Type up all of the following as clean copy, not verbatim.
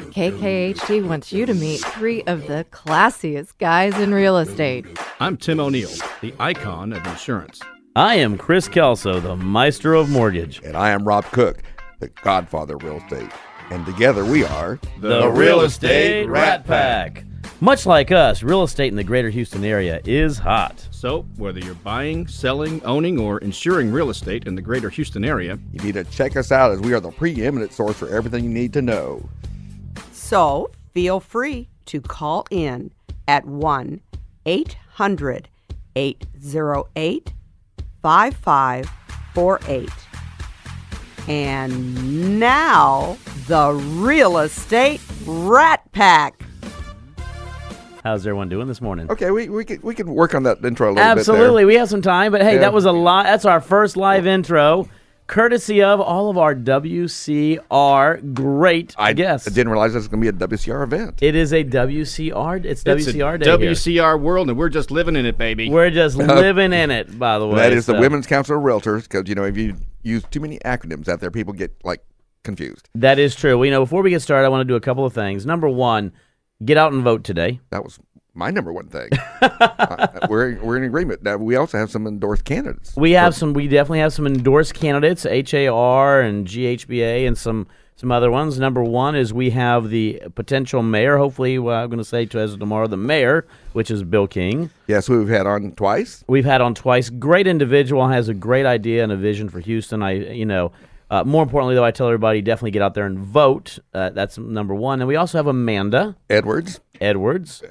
KKHD wants you to meet three of the classiest guys in real estate. I'm Tim O'Neill, the icon of insurance. I am Chris Kelso, the maestro of mortgage. And I am Rob Cook, the godfather of real estate. And together we are The Real Estate Rat Pack. Much like us, real estate in the greater Houston area is hot. So, whether you're buying, selling, owning, or insuring real estate in the greater Houston area, You need to check us out as we are the preeminent source for everything you need to know. So feel free to call in at 1-800-808-5548. And now, the Real Estate Rat Pack. How's everyone doing this morning? Okay, we can work on that intro a little Absolutely, bit we have some time, but hey, Yeah. that was that's our first live intro, courtesy of all of our WCR great guests. I didn't realize this was going to be a WCR event. It is a WCR. It's WCR it's day a here. WCR world, and we're just living in it, baby. We're just living in it, by the way. That is the so. Women's Council of Realtors, because, if you use too many acronyms out there, people get, confused. That is true. Well, before we get started, I want to do a couple of things. Number one, get out and vote today. That was my number one thing. We're in agreement. Now, we also have some endorsed candidates. We definitely have some endorsed candidates, HAR and GHBA and some other ones. Number one is we have the potential mayor, hopefully, I'm going to say as of tomorrow, the mayor, which is Bill King. Yes, we've had on twice. We've had on twice. Great individual, has a great idea and a vision for Houston. More importantly, though, I tell everybody definitely get out there and vote. That's number one. And we also have Amanda Edwards,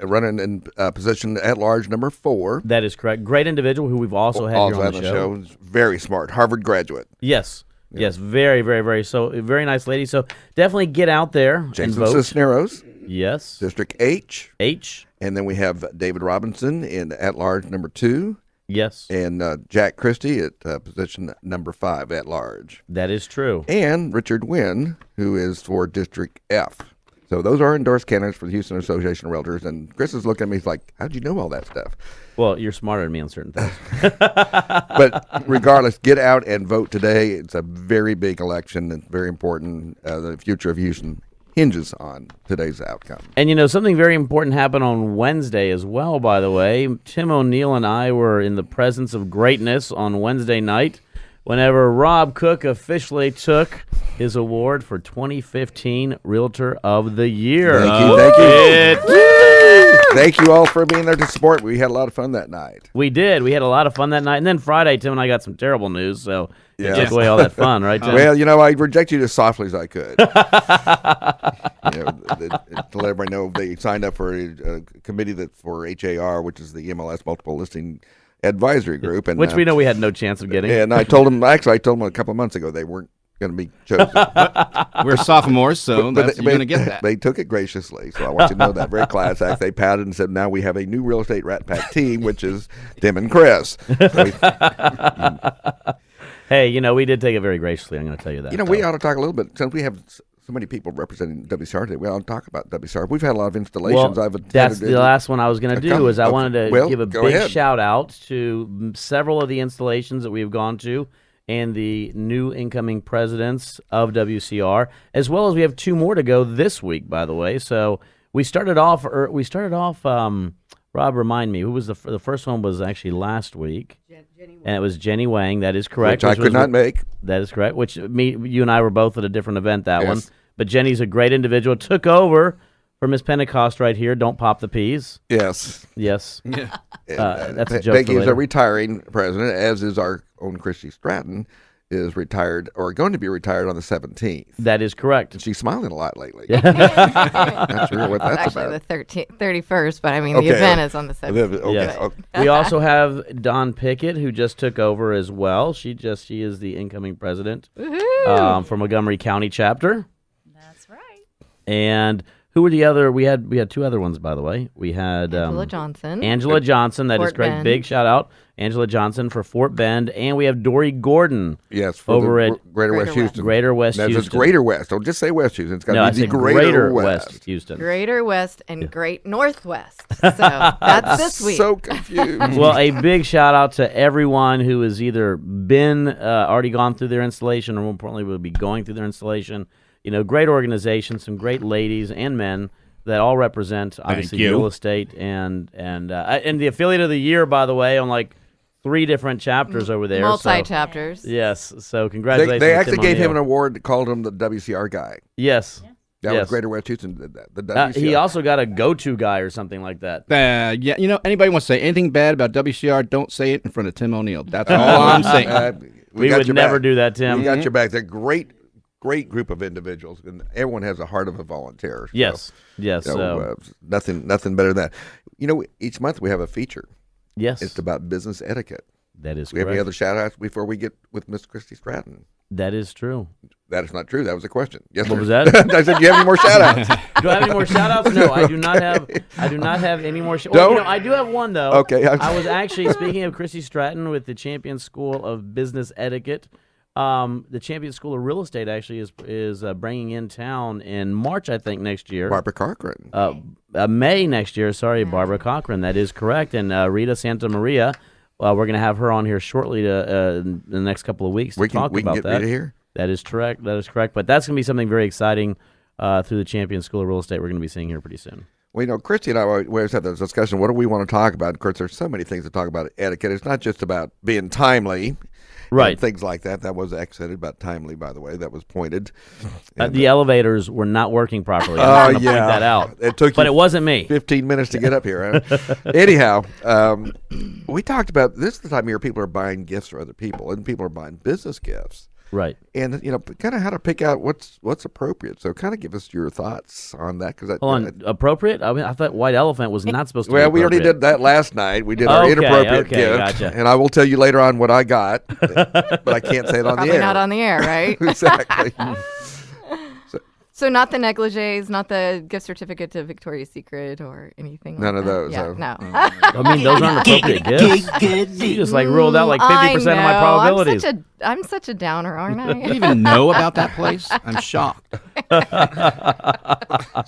running in position at large number 4. That is correct. Great individual who we've also had here on the show. Very smart, Harvard graduate. Yes. Yes, very, very, very. So, very nice lady. So, definitely get out there and vote. Cisneros. Yes. District H. H. And then we have David Robinson in at large number 2. Yes. And Jack Christy at position number 5 at large. That is true. And Richard Wynn, who is for District F. So those are endorsed candidates for the Houston Association of Realtors. And Chris is looking at me, he's like, how'd you know all that stuff? Well, you're smarter than me on certain things. But regardless, get out and vote today. It's a very big election. It's very important. The future of Houston hinges on today's outcome. And something very important happened on Wednesday as well, by the way. Tim O'Neill and I were in the presence of greatness on Wednesday night whenever Rob Cook officially took his award for 2015 Realtor of the Year. Thank you. Thank you all for being there to support. We had a lot of fun that night. We did. We had a lot of fun that night. And then Friday, Tim and I got some terrible news, so it took Yes. away all that fun, right, Tim? Well, I rejected you as softly as I could. To let everybody know, they signed up for a committee for HAR, which is the MLS Multiple Listing Advisory Group. And, which we know we had no chance of getting. And I told them a couple of months ago they weren't going to be chosen. We're sophomores, so you're going to get that. They took it graciously, so I want you to know that. Very class act. They pouted and said, now we have a new Real Estate Rat Pack team, which is Tim and Chris. Hey, we did take it very graciously, I'm going to tell you that. We ought to talk a little bit, since we have so many people representing WCR today, we ought to talk about WCR. We've had a lot of installations. Well, that's the last one I was going to do, is I wanted to give a big shout out to several of the installations that we've gone to and the new incoming presidents of WCR, as well as we have 2 more to go this week, by the way. So we started off, Rob, remind me, who was the first one was actually last week. And it was Jenny Wang. That is correct. Which I could not make. That is correct. Which you and I were both at a different event that one. But Jenny's a great individual. Took over for Miss Pentecost right here. Don't pop the peas. Yes. Yes. Yeah. That's a joke. Peggie is a retaring president, as is our own Christy Stratton, is retired or going to be retired on the 17th. That is correct. And she's smiling a lot lately. Not sure what that's Actually, about. the 31st, but the event is on the 17th. Okay. Yes. We also have Don Pickett, who just took over as well. She is the incoming president for Montgomery County chapter. That's right. And who were the other? We had 2 other ones, by the way. We had Angela Johnson. Angela Johnson, that is Fort correct. Bend. Big shout out, Angela Johnson for Fort Bend, and we have Dory Gordon. Yes, for over the at Greater West Houston. Greater West That's Houston. It's Greater West. Don't just say West Houston. It's got No, to I be said the Greater West Houston. Greater West and Great Northwest. So that's this week. So confused. Well, a big shout out to everyone who has either been already gone through their installation, or more importantly, will be going through their installation. great organization, some great ladies and men that all represent obviously real estate and the affiliate of the year, by the way, on like 3 different chapters over there. Multi-chapters. Yes. So congratulations. They actually gave him an award, called him the WCR guy. Yes. Yeah. That was Greater West Houston did that. The WCR. He also got a go-to guy or something like that. Yeah, anybody wants to say anything bad about WCR, don't say it in front of Tim O'Neill. That's all I'm saying. We would never do that, Tim. We got your back. They're great group of individuals, and everyone has a heart of a volunteer. So, yes. Nothing better than that. Each month we have a feature. Yes. It's about business etiquette. That is correct. We have any other shout-outs before we get with Miss Christy Stratton? That is true. That is not true. That was a question. Yes, what was that? I said, do you have any more shout-outs? Do I have any more shout-outs? No, I do not have any more. I do have one, though. Okay. I was actually, speaking of Christy Stratton with the Champion School of Business Etiquette, the Champion School of Real Estate actually is bringing in town in March, I think, next year. Barbara Cochran. May next year. Sorry, Barbara Cochran. That is correct. And Rita Santa Maria. We're going to have her on here shortly in the next couple of weeks to talk about that. We can get Rita here? That is correct. But that's going to be something very exciting through the Champion School of Real Estate we're going to be seeing here pretty soon. Well, Christy and I always have this discussion. What do we want to talk about? Of course, there's so many things to talk about etiquette. It's not just about being timely. Right. And things like that. That was accented about timely, by the way. That was pointed. The elevators were not working properly. Oh, point that out. But it wasn't me. 15 minutes to get up here. Huh? Anyhow, we talked about this is the time of year people are buying gifts for other people, and people are buying business gifts. Right. And, kind of how to pick out what's appropriate. So kind of give us your thoughts on that. Appropriate? I mean, I thought White Elephant was not supposed to be we already did that last night. We did our inappropriate gift. Gotcha. And I will tell you later on what I got, but I can't say it on the air. Probably not on the air, right? Exactly. So not the negligees, not the gift certificate to Victoria's Secret or anything None like of those. Yeah, no. I mean, those aren't appropriate gifts. You just ruled out 50% of my probabilities. I'm such a downer, aren't I? You even know about that place? I'm shocked.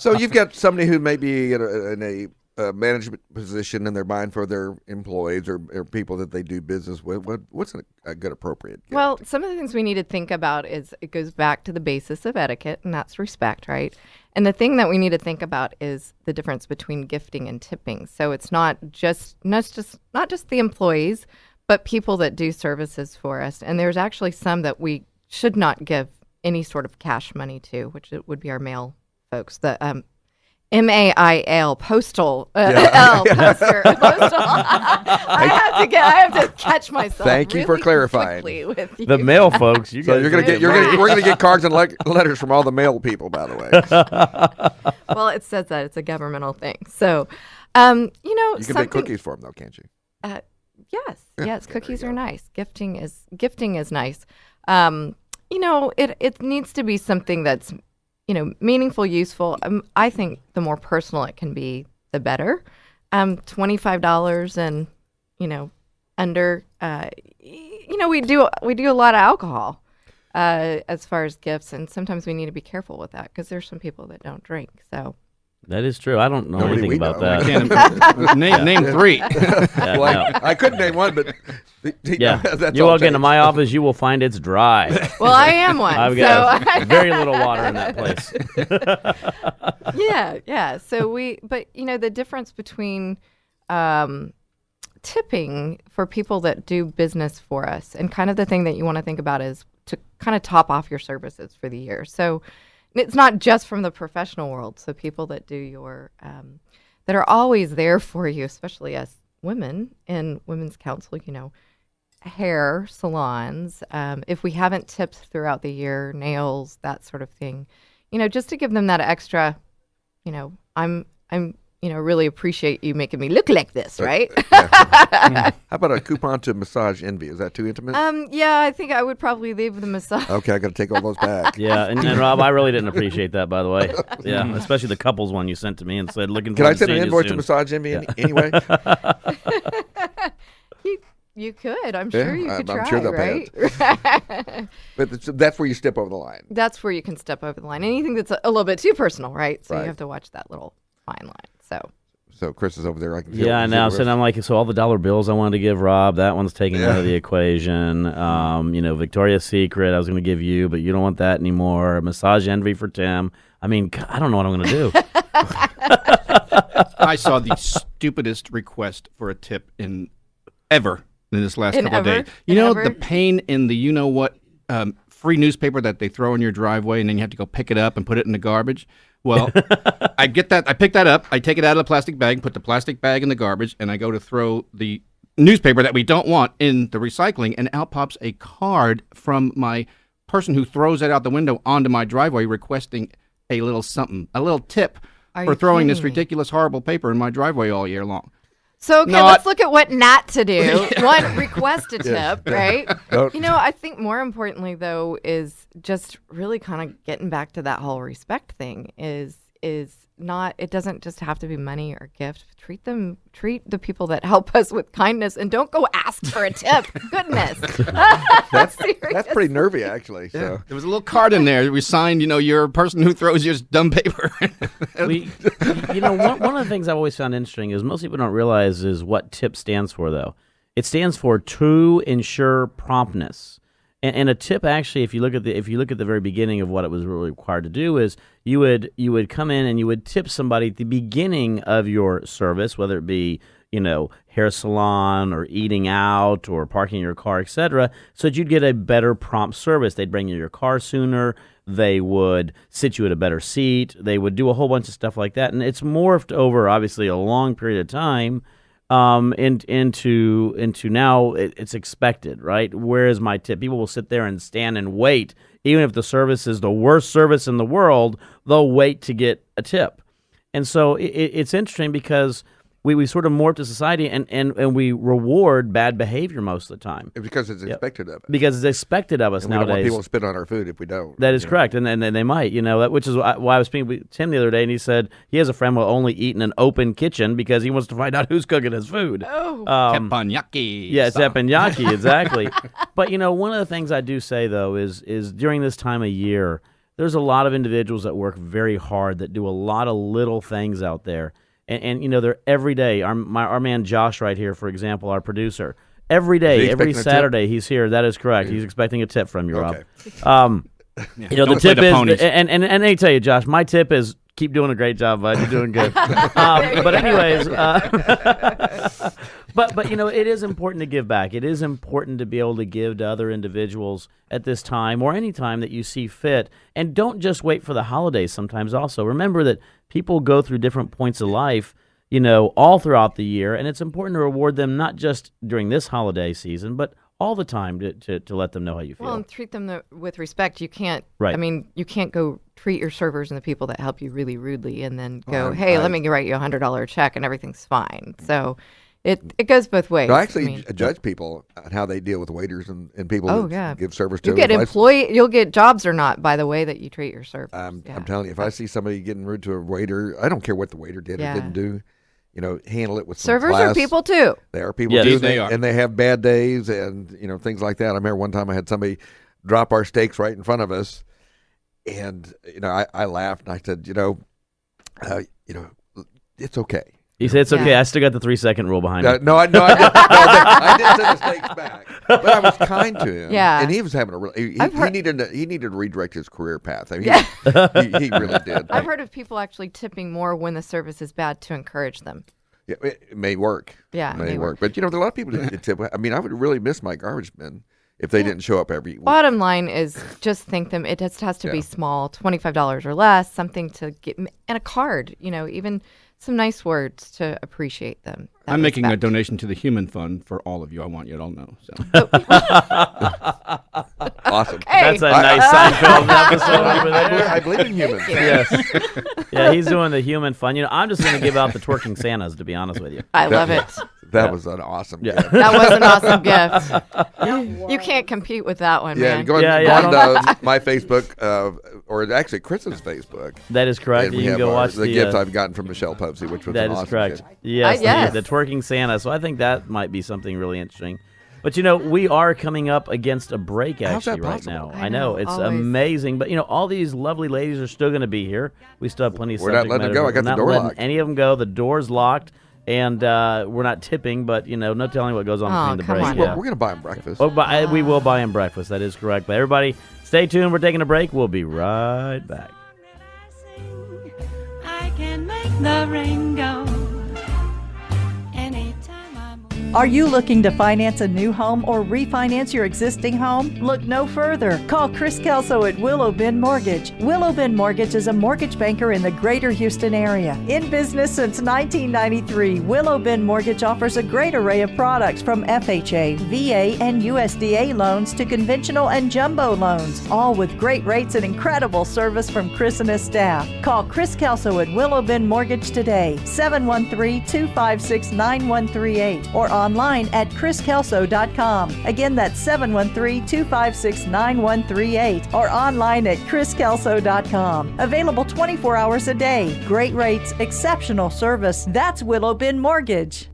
So you've got somebody who may be in a management position and they're buying for their employees or people that they do business with. What's a good appropriate gift? Well, some of the things we need to think about is it goes back to the basis of etiquette, and that's respect, right? And the thing that we need to think about is the difference between gifting and tipping. So it's not just the employees, but people that do services for us. And there's actually some that we should not give any sort of cash money to, which would be our mail folks. The MAIL, postal, poster, postal. I have to catch myself. Thank you for clarifying. With you. The mail folks. We're gonna get cards and letters from all the mail people, by the way. Well, it says that it's a governmental thing. So, you can make cookies for them, though, can't you? Yes, cookies are nice. Gifting is nice. It needs to be something that's meaningful, useful. I think the more personal it can be, the better. $25 and under. We do a lot of alcohol as far as gifts, and sometimes we need to be careful with that because there's some people that don't drink. So that is true. I don't know anything about that. Name 3. I couldn't name one, but you walk into my office, you will find it's dry. Well, I am one. I've got very little water in that place. Yeah. So the difference between tipping for people that do business for us, and kind of the thing that you want to think about is to kind of top off your services for the year. So it's not just from the professional world. So people that do your that are always there for you, especially as women in women's council, hair salons. If we haven't tipped throughout the year, nails, that sort of thing, just to give them that extra, I'm really appreciate you making me look like this, right? How about a coupon to Massage Envy? Is that too intimate? I think I would probably leave the massage. Okay, I got to take all those back. Yeah, and Rob, I really didn't appreciate that, by the way. Yeah, especially the couples one you sent to me and said, looking Can for I send an invoice to Massage Envy anyway? You could. I'm sure you could try, I'm sure they'll right? Pay it. But that's where you step over the line. That's where you can step over the line. Anything that's a little bit too personal, right? So Right. you have to watch that little fine line. So Chris is over there. I can Yeah, I know. So I'm like, so all the dollar bills I wanted to give Rob, that one's taken out of the equation. Victoria's Secret I was going to give you, but you don't want that anymore. Massage Envy for Tim. I mean, I don't know what I'm going to do. I saw the stupidest request for a tip ever in this last couple of days. You know the pain in the free newspaper that they throw in your driveway and then you have to go pick it up and put it in the garbage? Well, I get that. I pick that up. I take it out of the plastic bag, put the plastic bag in the garbage, and I go to throw the newspaper that we don't want in the recycling, and out pops a card from my person who throws it out the window onto my driveway requesting a little something, a little tip for throwing this ridiculous, horrible paper in my driveway all year long. So, okay, let's look at what not to do. One, request a tip, right? I think more importantly, though, is just really kind of getting back to that whole respect thing is not, it doesn't just have to be money or gift. Treat the people that help us with kindness and don't go ask for a tip. Goodness. That's pretty nervy, actually. So. Yeah. There was a little card in there. We signed, you're a person who throws your dumb paper. One of the things I've always found interesting is most people don't realize is what TIP stands for, though. It stands for to ensure promptness. And a tip, actually, if you look at the very beginning of what it was really required to do, is you would come in and you would tip somebody at the beginning of your service, whether it be hair salon or eating out or parking your car, etc., so that you'd get a better prompt service. They'd bring you your car sooner. They would sit you at a better seat. They would do a whole bunch of stuff like that, and it's morphed over obviously a long period of time. Into now it's expected, right? Where is my tip? People will sit there and stand and wait. Even if the service is the worst service in the world, they'll wait to get a tip. And so it's interesting because we sort of morphed to society and we reward bad behavior most of the time. Because it's expected of us. Because it's expected of us and nowadays. We don't want people to spit on our food if we don't. That is correct. And they might, which is why I was speaking with Tim the other day, and he said he has a friend who will only eat in an open kitchen because he wants to find out who's cooking his food. Oh. Teppanyaki. Yeah, teppanyaki, exactly. But, one of the things I do say, though, is during this time of year, there's a lot of individuals that work very hard, that do a lot of little things out there. And they're every day. Our man Josh right here, for example, our producer, every day, every Saturday he's here. That is correct. He's expecting a tip from you, Rob. The tip is, and let me tell you, Josh, my tip is keep doing a great job, bud. You're doing good. But anyways, but it is important to give back. It is important to be able to give to other individuals at this time or any time that you see fit. And don't just wait for the holidays sometimes also. Remember that people go through different points of life, all throughout the year, and it's important to reward them not just during this holiday season, but all the time to let them know how you feel. Well, and treat them with respect. You can't, right. You can't go treat your servers and the people that help you really rudely and then go, let me write you $100 check and everything's fine. So it goes both ways. I actually judge people on how they deal with waiters and people who give service to them. You'll get jobs or not by the way that you treat your servers. I'm telling you, if I see somebody getting rude to a waiter, I don't care what the waiter did or didn't do. Handle it with some servers class. are people too. They are people too. They are. And they have bad days and things like that. I remember one time I had somebody drop our steaks right in front of us, and I laughed and I said, it's okay. He said it's okay. I still got the 3-second rule behind it. No, I didn't. I didn't send the steaks back, but I was kind to him. Yeah, and he was having he needed to redirect his career path. I mean, he really did. I've heard of people actually tipping more when the service is bad to encourage them. Yeah, it may work. Yeah, it may work. But there are a lot of people that tip. I mean, I would really miss my garbage men if they didn't show up every week. Bottom line is just thank them. It just has to be small, $25 or less, something to get, and a card. Even some nice words to appreciate them. I'm making a donation to the Human Fund for all of you. I want you to all know. So. Awesome. That's a nice Seinfeld episode over there. I believe in humans. Yes. Yeah, he's doing the Human Fund. I'm just going to give out the twerking Santas, to be honest with you. I love it. That was an awesome gift. That was an awesome gift. You can't compete with that one, man. Go on my Facebook, or actually Chris's Facebook. That is correct. You can go watch the gift I've gotten from Michelle Posey, which was that an awesome correct. gift. Yes, the twerking Santa. So I think that might be something really interesting. But, we are coming up against a break actually right now. I know. It's always amazing. But, all these lovely ladies are still going to be here. We still have plenty of subject matter. We're not letting them go. I got the door locked. We're not letting any of them go. The door's locked. And we're not tipping, but, no telling what goes on between the break. We're going to buy them breakfast. We will buy them breakfast. That is correct. But everybody, stay tuned. We're taking a break. We'll be right back. I can make the rain go. Are you looking to finance a new home or refinance your existing home? Look no further. Call Chris Kelso at Willow Bend Mortgage. Willow Bend Mortgage is a mortgage banker in the greater Houston area. In business since 1993, Willow Bend Mortgage offers a great array of products from FHA, VA, and USDA loans to conventional and jumbo loans, all with great rates and incredible service from Chris and his staff. Call Chris Kelso at Willow Bend Mortgage today, 713-256-9138, or online at chriskelso.com. Again, that's 713-256-9138 or online at chriskelso.com. Available 24 hours a day. Great rates, exceptional service. That's Willow Bend Mortgage.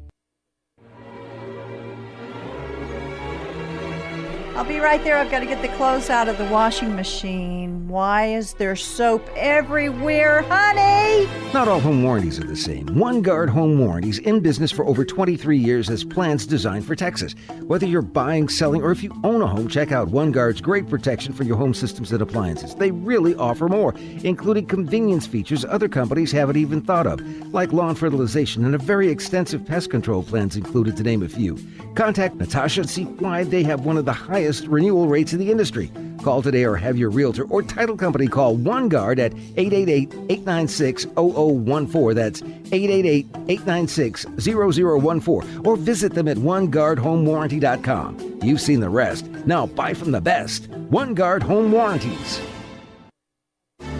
I'll be right there. I've got to get the clothes out of the washing machine. Why is there soap everywhere, honey? Not all home warranties are the same. OneGuard Home Warranties, in business for over 23 years, has plans designed for Texas. Whether you're buying, selling, or if you own a home, check out OneGuard's great protection for your home systems and appliances. They really offer more, including convenience features other companies haven't even thought of, like lawn fertilization and a very extensive pest control plans included, to name a few. Contact Natasha and see why they have one of the highest renewal rates in the industry. Call today or have your realtor or title company call OneGuard at 888-896-0014. That's 888-896-0014. Or visit them at OneGuardHomeWarranty.com. You've seen the rest. Now buy from the best. OneGuard Home Warranties.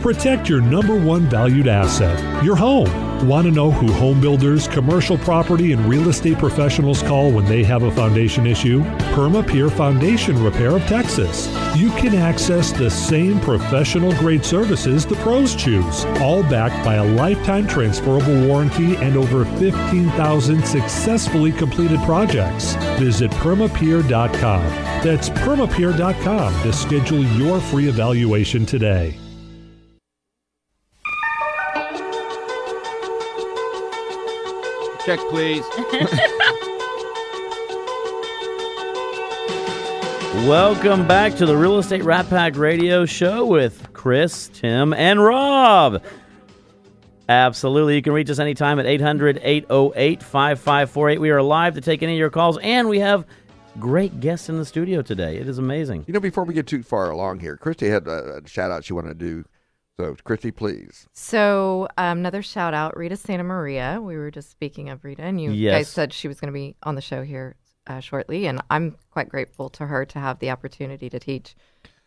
Protect your number one valued asset, your home. Want to know who home builders, commercial property, and real estate professionals call when they have a foundation issue? PermaPure Foundation Repair of Texas. You can access the same professional-grade services the pros choose, all backed by a lifetime transferable warranty and over 15,000 successfully completed projects. Visit PermaPure.com. That's PermaPure.com to schedule your free evaluation today. Check, please. Welcome back to the Real Estate Rat Pack Radio Show with Chris, Tim, and Rob. Absolutely. You can reach us anytime at 800-808-5548. We are live to take any of your calls, and we have great guests in the studio today. It is amazing. Before we get too far along here, Christy had a shout-out she wanted to do. So, Christy, please. So, another shout out, Rita Santa Maria. We were just speaking of Rita, and you guys said she was going to be on the show here shortly, and I'm quite grateful to her to have the opportunity to teach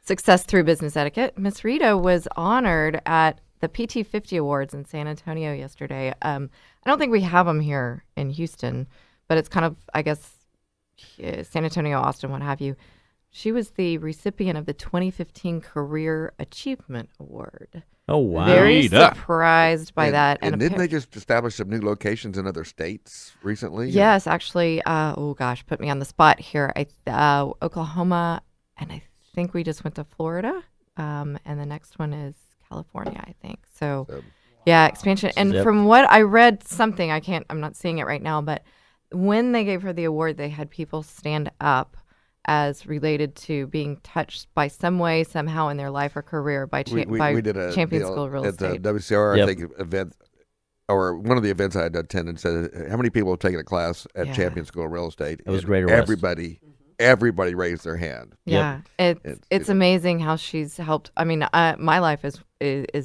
Success Through Business Etiquette. Miss Rita was honored at the PT 50 Awards in San Antonio yesterday. I don't think we have them here in Houston, but it's kind of, I guess, San Antonio, Austin, what have you. She was the recipient of the 2015 Career Achievement Award. Oh, wow. Very surprised by that. And didn't they just establish some new locations in other states recently? Yes, actually. Put me on the spot here. Oklahoma, and I think we just went to Florida. And the next one is California, I think. So yeah, expansion. And from what I read, I'm not seeing it right now, but when they gave her the award, they had people stand up as related to being touched by some way, somehow in their life or career by we did a Champion School Real Estate. At the WCR, I think, event, or one of the events I had attended said, how many people have taken a class at Champion School Real Estate? It was great. Everybody raised their hand. Yeah, it's amazing how she's helped. I mean, my life is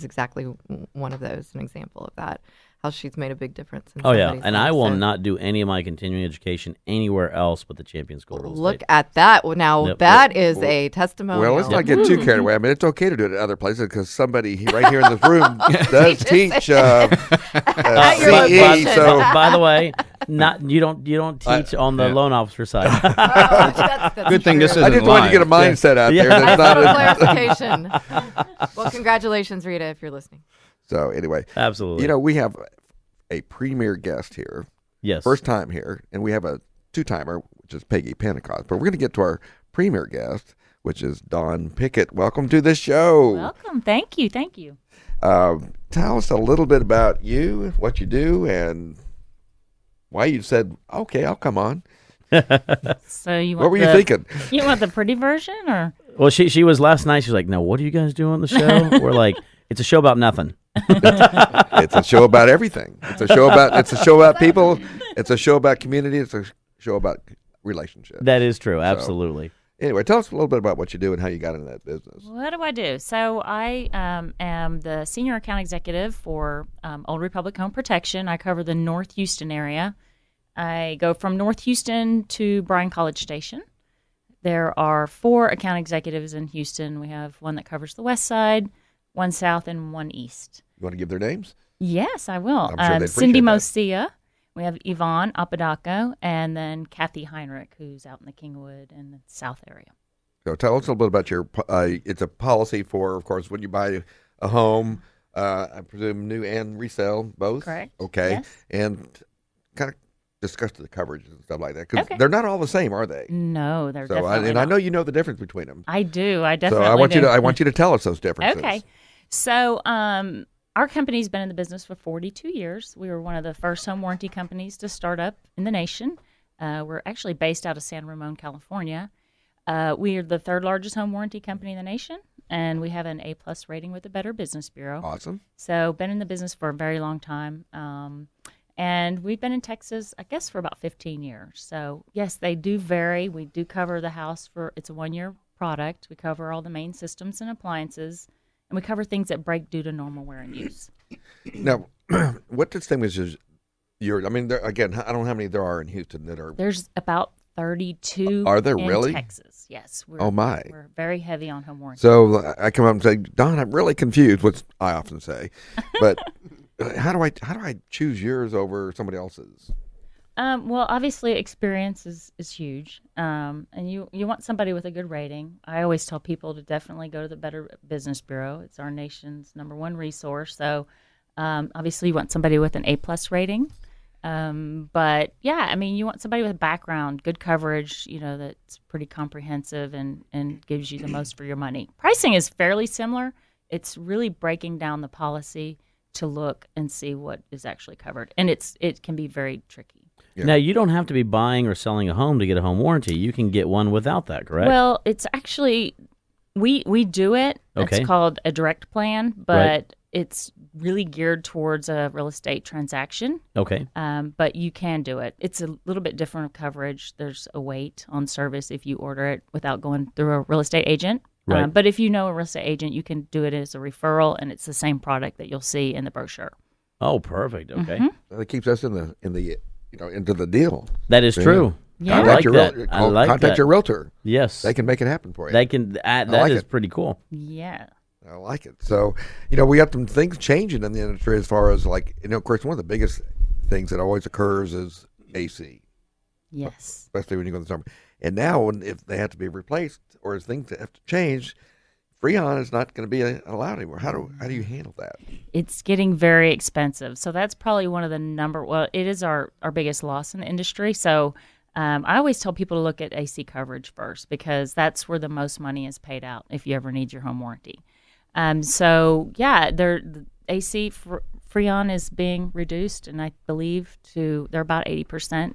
exactly one of those, an example of that. How she's made a big difference. In and life, I will not do any of my continuing education anywhere else but the Champion School Real Estate. Look at that. Now, that is a testimonial. Well, let's not get too carried away. I mean, it's okay to do it at other places because somebody right here in this room does teach CE. So, by the way, you don't teach on the loan officer side. That's good thing this isn't I just wanted to get a mindset out there. That's not clarification. Well, congratulations, Rita, if you're listening. So anyway, absolutely. We have a premier guest here. Yes. First time here, and we have a two-timer. which is Peggie Pentecost. But we're going to get to our premier guest, which is Dawn Pickett. Welcome to the show. Welcome. Thank you. Tell us a little bit about you, what you do, and why you said, okay, I'll come on. So what were you thinking? You want the pretty version, or? Well, she was last night. She's like, "No, what do you guys do on the show?" We're like, "It's a show about nothing." It's a show about everything. It's a show about people. It's a show about community. It's a show about relationships. That is true. Absolutely. So, anyway, tell us a little bit about what you do and how you got into that business. What do I do? So I am the senior account executive for Old Republic Home Protection. I cover the North Houston area. I go from North Houston to Bryan College Station. There are 4 account executives in Houston. We have one that covers the west side, one south, and one east. You want to give their names? Yes, I will. I'm sure Cindy that. Mosia. We have Yvonne Apodaco, and then Kathy Heinrich, who's out in the Kingwood and the south area. So tell us a little bit about your, it's a policy for, of course, when you buy a home, I presume new and resale, both? Correct. Okay. Yes. And kind of discuss the coverage and stuff like that, because they're not all the same, are they? No, they're definitely not. I know you know the difference between them. I do. I definitely do. do. I want you to tell us those differences. Okay. So our company's been in the business for 42 years. We were one of the first home warranty companies to start up in the nation. We're actually based out of San Ramon, California. We are the 3rd largest home warranty company in the nation, and we have an A+ rating with the Better Business Bureau. Awesome. So been in the business for a very long time. And we've been in Texas, I guess, for about 15 years. So, yes, they do vary. We do cover the house it's a 1-year product. We cover all the main systems and appliances, and we cover things that break due to normal wear and use. Now, what distinguishes I mean, again, I don't know how many there are in Houston that are. There's about 32 Are there in really? Texas, yes. Oh, my. We're very heavy on home warranty. So I come up and say, Don, I'm really confused, which I often say, but how do I choose yours over somebody else's? Well, obviously, experience is huge, and you want somebody with a good rating. I always tell people to definitely go to the Better Business Bureau. It's our nation's #1 resource. So, obviously, you want somebody with an A+ rating. But yeah, I mean, you want somebody with a background, good coverage, that's pretty comprehensive and gives you the most for your money. Pricing is fairly similar. It's really breaking down the policy to look and see what is actually covered, and it can be very tricky. Yeah. Now, you don't have to be buying or selling a home to get a home warranty. You can get one without that, correct? Well, it's actually we do it. Okay. It's called a direct plan, but it's really geared towards a real estate transaction. Okay. But you can do it. It's a little bit different of coverage. There's a wait on service if you order it without going through a real estate agent. Right. But if you know a real estate agent, you can do it as a referral, and it's the same product that you'll see in the brochure. Oh, perfect. Okay. Mm-hmm. Well, it keeps us into the deal. That is true. Yeah. Contact your realtor. Yes. They can make it happen for you. They can. That is pretty cool. Yeah. I like it. So, we got some things changing in the industry as far as of course, one of the biggest things that always occurs is AC. Yes. Especially when you go to the summer. And now, if they have to be replaced or as things have to change, Freon is not going to be allowed anymore. How do you handle that? It's getting very expensive. So that's probably one of the it is our biggest loss in the industry. So I always tell people to look at AC coverage first, because that's where the most money is paid out if you ever need your home warranty. The AC Freon is being reduced, and I believe they're about 80%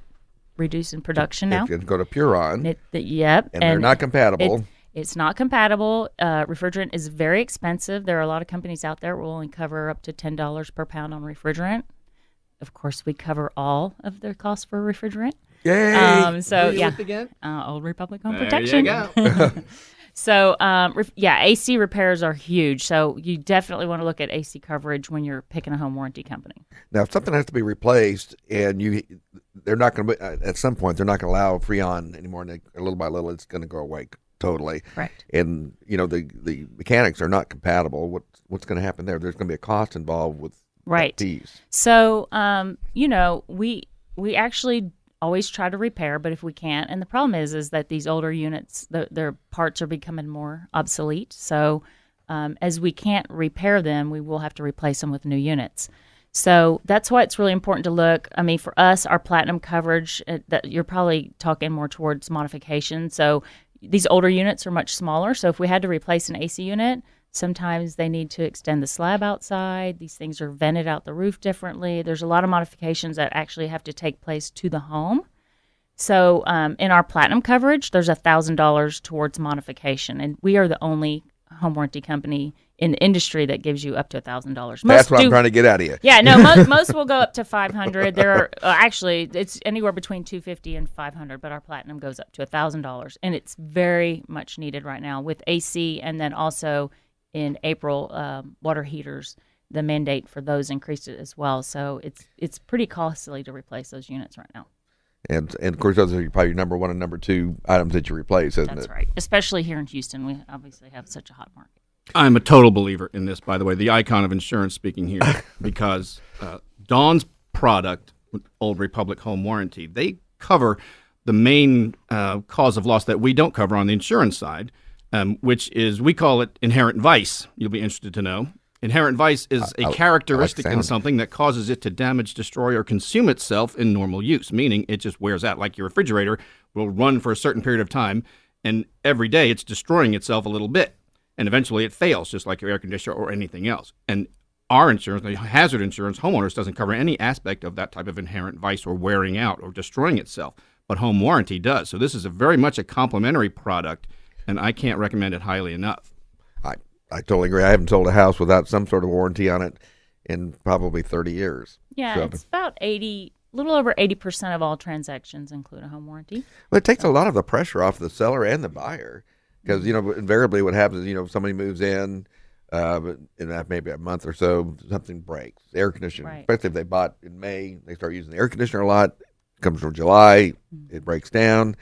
reduced in production now. If you go to Puron. Yep. And they're not compatible. It's not compatible. Refrigerant is very expensive. There are a lot of companies out there that will only cover up to $10 per pound on refrigerant. Of course, we cover all of the costs for refrigerant. Yay! Old Republic Home Protection. There you go. So, AC repairs are huge. So you definitely want to look at AC coverage when you're picking a home warranty company. Now, if something has to be replaced, and they're not going to at some point they're not going to allow Freon anymore, and little by little it's going to go away totally. Right. And the mechanics are not compatible. What's going to happen there? There's going to be a cost involved with that piece. So, we actually always try to repair, but if we can't, and the problem is that these older units, their parts are becoming more obsolete. So as we can't repair them, we will have to replace them with new units. So that's why it's really important to look. I mean, for us, our platinum coverage, that you're probably talking more towards modification. So these older units are much smaller. So if we had to replace an AC unit, sometimes they need to extend the slab outside. These things are vented out the roof differently. There's a lot of modifications that actually have to take place to the home. So in our platinum coverage, there's $1,000 towards modification. And we are the only home warranty company in the industry that gives you up to $1,000. That's what I'm trying to get out of you. Yeah, no, most will go up to $500. There are actually it's anywhere between $250 and $500, but our platinum goes up to $1,000, and it's very much needed right now with AC, and then also in April, water heaters. The mandate for those increased it as well, so it's pretty costly to replace those units right now. And of course, those are probably your number one and number two items that you replace, isn't it? That's right. Especially here in Houston, we obviously have such a hot market. I'm a total believer in this, by the way, the icon of insurance speaking here, because Dawn's product, Old Republic Home Warranty, they cover the main cause of loss that we don't cover on the insurance side, which is, we call it inherent vice. You'll be interested to know. Inherent vice is a characteristic in something that causes it to damage, destroy, or consume itself in normal use, meaning it just wears out. Like your refrigerator will run for a certain period of time, and every day it's destroying itself a little bit, and eventually it fails, just like your air conditioner or anything else. And our insurance, the hazard insurance, homeowners, doesn't cover any aspect of that type of inherent vice or wearing out or destroying itself, but home warranty does. So this is very much a complementary product, and I can't recommend it highly enough. I totally agree. I haven't sold a house without some sort of warranty on it in probably 30 years. Yeah, so it's about a little over 80% of all transactions include a home warranty. Well, it takes a lot of the pressure off the seller and the buyer because, invariably what happens is, somebody moves in, in maybe a month or so, something breaks. Air conditioning, right. Especially if they bought in May, they start using the air conditioner a lot. It comes from July, it breaks down,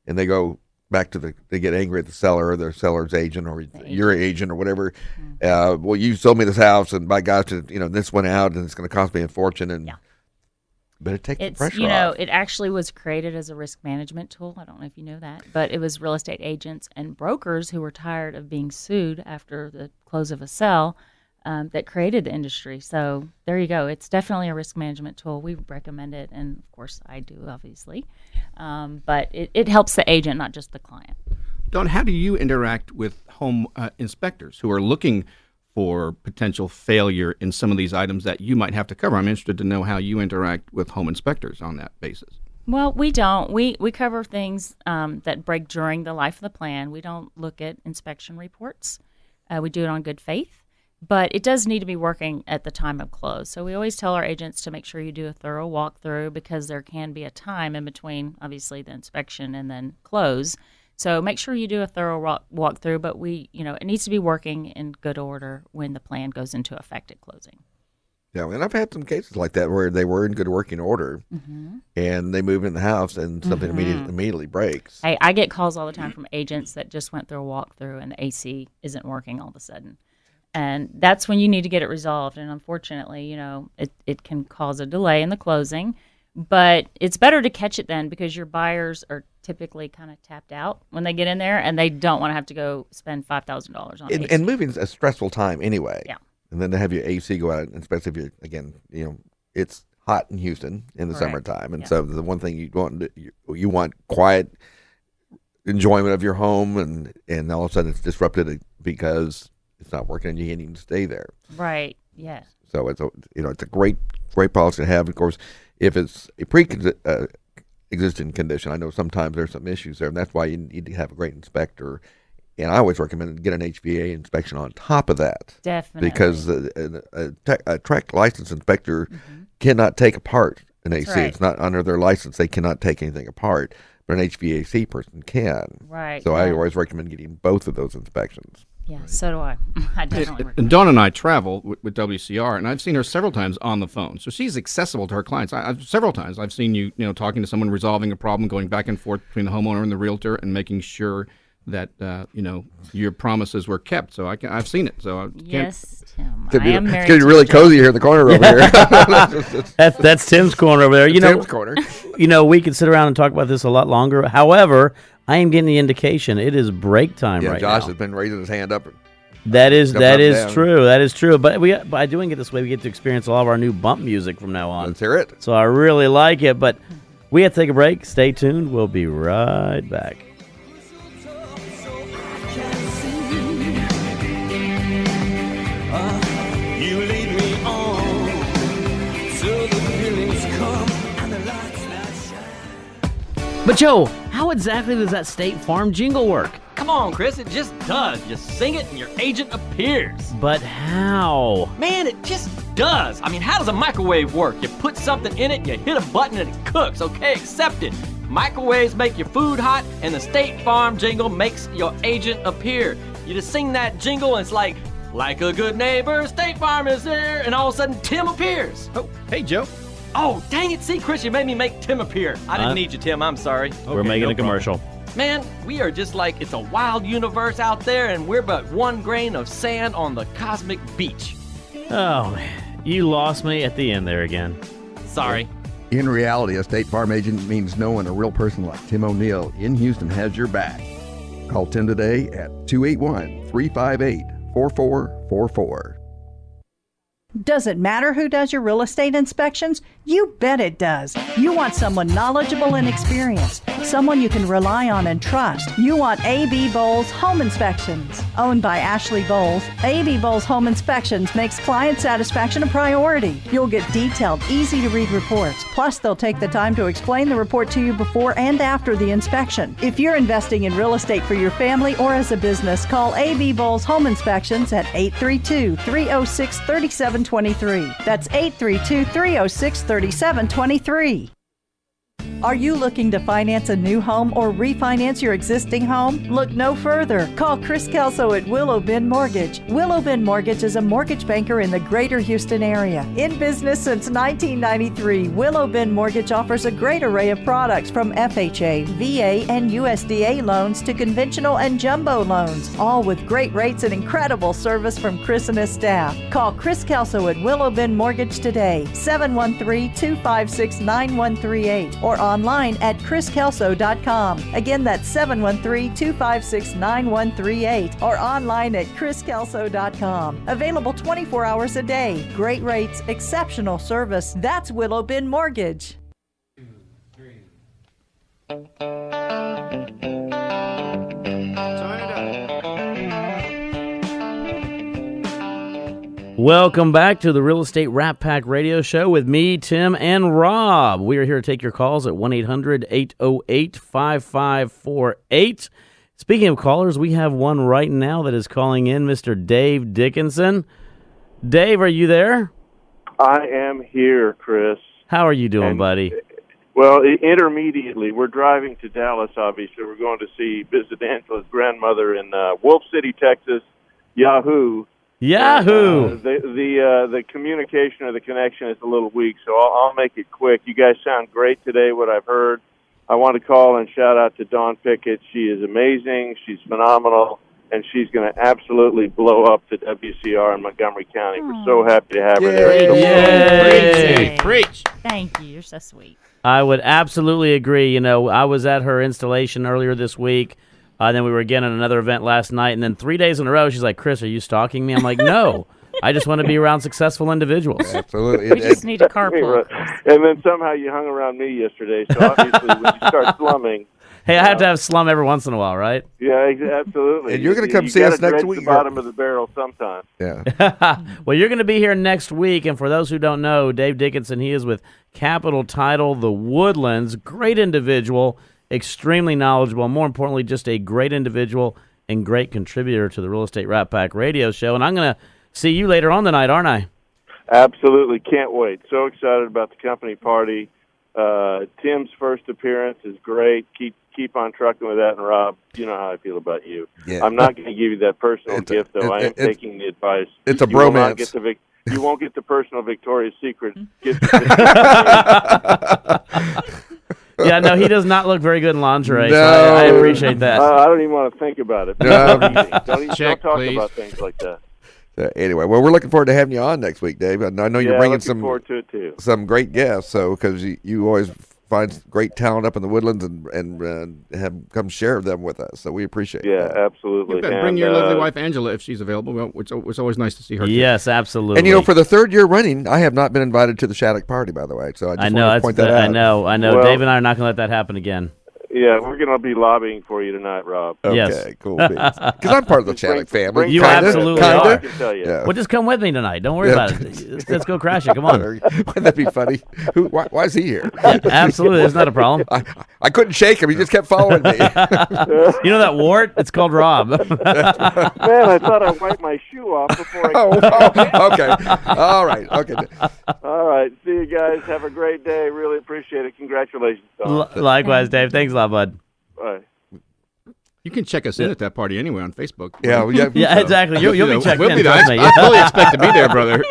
and they go back to they get angry at the seller or their seller's agent or your agent or whatever. Well, you sold me this house, and by gosh, this went out, and it's going to cost me a fortune. And but it takes the pressure off. It actually was created as a risk management tool. I don't know if you know that, but it was real estate agents and brokers who were tired of being sued after the close of a sale that created the industry. So there you go. It's definitely a risk management tool. We recommend it, and of course I do, obviously. But it helps the agent, not just the client. Dawn, how do you interact with home inspectors who are looking for potential failure in some of these items that you might have to cover? I'm interested to know how you interact with home inspectors on that basis. Well, we don't. We cover things that break during the life of the plan. We don't look at inspection reports. We do it on good faith. But it does need to be working at the time of close. So we always tell our agents to make sure you do a thorough walkthrough because there can be a time in between, obviously, the inspection and then close. So make sure you do a thorough walkthrough, but it needs to be working in good order when the plan goes into effect at closing. Yeah, and I've had some cases like that where they were in good working order, and they move in the house and something immediately breaks. Hey, I get calls all the time from agents that just went through a walkthrough and the AC isn't working all of a sudden. And that's when you need to get it resolved. And unfortunately, it can cause a delay in the closing. But it's better to catch it then because your buyers are typically kind of tapped out when they get in there, and they don't want to have to go spend $5,000 on AC. And moving's a stressful time anyway. Yeah. And then to have your AC go out, especially if you're, again, it's hot in Houston in the summertime. And so the one thing you want quiet enjoyment of your home, and all of a sudden it's disrupted because it's not working and you can't even stay there. Right. Yeah. So it's a great policy to have. Of course, if it's a pre-existing condition, I know sometimes there's some issues there, and that's why you need to have a great inspector. And I always recommend get an HVA inspection on top of that. Definitely. Because a track license inspector cannot take apart an AC. Right. It's not under their license. They cannot take anything apart, but an HVAC person can. Right. So I always recommend getting both of those inspections. Yeah, so do I. I definitely and Dawn and I travel with WCR, and I've seen her several times on the phone. So she's accessible to her clients. Several times I've seen you talking to someone, resolving a problem, going back and forth between the homeowner and the realtor, and making sure that your promises were kept. So I've seen it. So yes, Tim. I am married. It's getting really cozy here in the corner over here. That's Tim's corner over there. Tim's corner. We could sit around and talk about this a lot longer. However, I am getting the indication it is break time right Josh now. has been raising his hand up. That is true. That is true. But by doing it this way, we get to experience all of our new bump music from now on. Let's hear it. So I really like it. But we have to take a break. Stay tuned. We'll be right back. But Joe, how exactly does that State Farm jingle work? Come on, Chris, it just does. You sing it and your agent appears. But how? Man, it just does. I mean, how does a microwave work? You put something in it, you hit a button and it cooks. Okay, accept it. Microwaves make your food hot and the State Farm jingle makes your agent appear. You just sing that jingle and it's like a good neighbor, State Farm is there, and all of a sudden Tim appears. Oh, hey, Joe. Oh, dang it. See, Chris, you made me make Tim appear. I didn't need you, Tim. I'm sorry. We're making a commercial. Man, we are just like, it's a wild universe out there, and we're but one grain of sand on the cosmic beach. Oh, man. You lost me at the end there again. Sorry. In reality, a State Farm agent means knowing a real person like Tim O'Neill in Houston has your back. Call Tim today at 281-358-4444. Does it matter who does your real estate inspections? You bet it does. You want someone knowledgeable and experienced, someone you can rely on and trust. You want A.B. Bowles Home Inspections. Owned by Ashley Bowles, A.B. Bowles Home Inspections makes client satisfaction a priority. You'll get detailed, easy-to-read reports. Plus, they'll take the time to explain the report to you before and after the inspection. If you're investing in real estate for your family or as a business, call A.B. Bowles Home Inspections at 832-306-3723. That's 832-306-3723. Are you looking to finance a new home or refinance your existing home? Look no further. Call Chris Kelso at Willow Bend Mortgage. Willow Bend Mortgage is a mortgage banker in the greater Houston area. In business since 1993, Willow Bend Mortgage offers a great array of products from FHA, VA, and USDA loans to conventional and jumbo loans, all with great rates and incredible service from Chris and his staff. Call Chris Kelso at Willow Bend Mortgage today, 713-256-9138, or online at chriskelso.com. Again, that's 713-256-9138 or online at chriskelso.com. Available 24 hours a day. Great rates, exceptional service. That's Willow Bend Mortgage. 2, 3. Welcome back to the Real Estate Rap Pack Radio Show with me, Tim, and Rob. We are here to take your calls at 1-800-808-5548. Speaking of callers, we have one right now that is calling in, Mr. Dave Dickinson. Dave, are you there? I am here, Chris. How are you doing, buddy? Well, intermediately. We're driving to Dallas, obviously. We're going to visit Angela's grandmother in Wolf City, Texas, Yahoo! The communication or the connection is a little weak, so I'll make it quick. You guys sound great today, what I've heard. I want to call and shout out to Dawn Pickett. She is amazing. She's phenomenal, and she's going to absolutely blow up the WCR in Montgomery County. We're so happy to have her there. Yay! Preach! Thank you. You're so sweet. I would absolutely agree. You know, I was at her installation earlier this week. Then we were again at another event last night, and then 3 days in a row, she's like, "Chris, are you stalking me?" I'm like, "No, I just want to be around successful individuals." Absolutely. We just need a carpool. And then somehow you hung around me yesterday, so obviously when you start slumming. Hey, I have to have slum every once in a while, right? Yeah, absolutely. And you're going to come see us next week. The bottom of the barrel sometime. Yeah. Well, you're going to be here next week, and for those who don't know, Dave Dickinson, he is with Capital Title, The Woodlands. Great individual. Extremely knowledgeable, and more importantly, just a great individual and great contributor to the Real Estate Rap Pack Radio Show. And I'm going to see you later on tonight, aren't I? Absolutely. Can't wait. So excited about the company party. Tim's first appearance is great. Keep on trucking with that. And, Rob, you know how I feel about you. Yeah. I'm not going to give you that personal gift, though. I am taking the advice. It's a bromance. You won't get the personal Victoria's Secret gift. Yeah, no, he does not look very good in lingerie, so I appreciate that. I don't even want to think about it. Don't talk about things like that. Anyway, well, we're looking forward to having you on next week, Dave. I know you're bringing forward to it too. Some great guests, so because you always find great talent up in the Woodlands and have come share them with us. So we appreciate that. Yeah, absolutely. You better bring your lovely wife Angela if she's available. Well, it's always nice to see her. Yes, absolutely. And for the third year running, I have not been invited to the Shattuck party, by the way. So I just want to point that out. I know. Well, Dave and I are not going to let that happen again. Yeah, we're going to be lobbying for you tonight, Rob. Okay, yes. Cool. Because I'm part of the Shattuck family. You absolutely are. I can tell you. Yeah. Well, just come with me tonight. Don't worry about it. Let's go crash it. Come on. Wouldn't that be funny? Why is he here? Yeah, absolutely. It's not a problem. I couldn't shake him. He just kept following me. You know that wart? It's called Rob. Man, I thought I wiped my shoe off before okay. All right. Okay. All right. See you guys. Have a great day. Really appreciate it. Congratulations, Tom. Likewise, Dave. Thanks a lot, bud. Bye. You can check us in at that party anyway on Facebook. Yeah, exactly. You'll be checked in. I fully expect to be there, brother.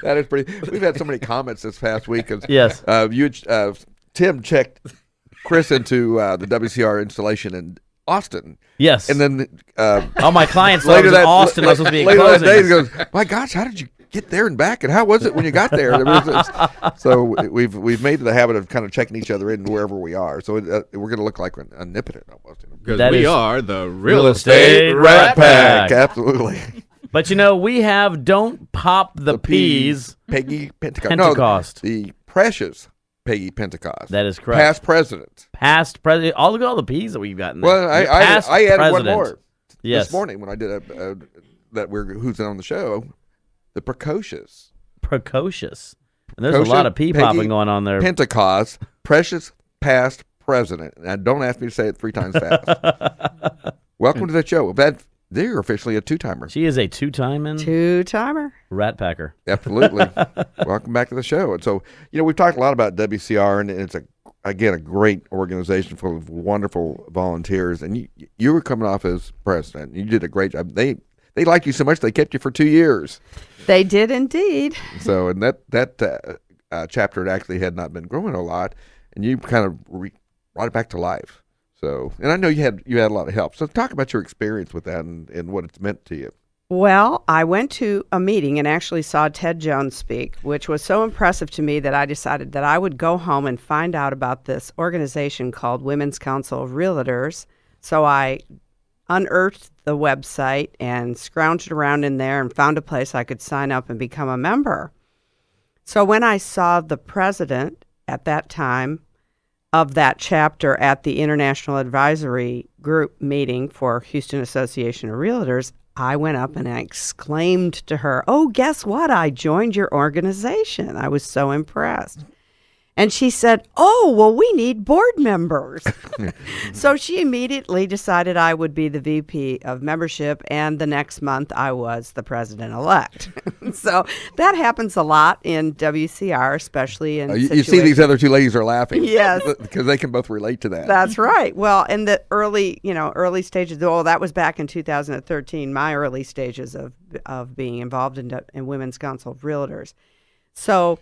That is pretty. We've had so many comments this past week. Yes. Tim checked Chris into the WCR installation in Austin. Yes. And then my clients thought it was in Austin. I was supposed to be later closing. that day, he goes, "My gosh, how did you get there and back? And how was it when you got there?" So we've made the habit of kind of checking each other in wherever we are. So we're going to look like omnipotent almost. Because we are the Real Estate Rat Pack. Absolutely. But we have Don't Pop the Peas. Peggie Pentecost. No, the precious Peggie Pentecost. That is correct. Past president. Look at all the peas that we've gotten. Well, I added one more this morning when I did who's on the show. The precocious. And there's a lot of pea popping going on there. Pentecost, precious past president. And don't ask me to say it 3 times fast. Welcome to the show. They're officially a 2-timer. She is a 2-timer rat packer. Absolutely. Welcome back to the show. And so, we've talked a lot about WCR, and it's a great organization full of wonderful volunteers. And you were coming off as president. You did a great job. They liked you so much they kept you for 2 years. They did indeed. So, and that chapter actually had not been growing a lot, and you kind of brought it back to life. So, and I know you had a lot of help. So, talk about your experience with that and what it's meant to you. Well, I went to a meeting and actually saw Ted Jones speak, which was so impressive to me that I decided that I would go home and find out about this organization called Women's Council of Realtors. So I unearthed the website and scrounged around in there and found a place I could sign up and become a member. So when I saw the president at that time of that chapter at the International Advisory Group meeting for Houston Association of Realtors, I went up and I exclaimed to her, "Oh, guess what? I joined your organization." I was so impressed. And she said, "Oh, well, we need board members." So she immediately decided I would be the VP of membership, and the next month I was the president-elect. So that happens a lot in WCR, especially in you see these other 2 ladies are laughing. Yes. Because they can both relate to that. That's right. Well, in the early stages, that was back in 2013, my early stages of being involved in Women's Council of Realtors. So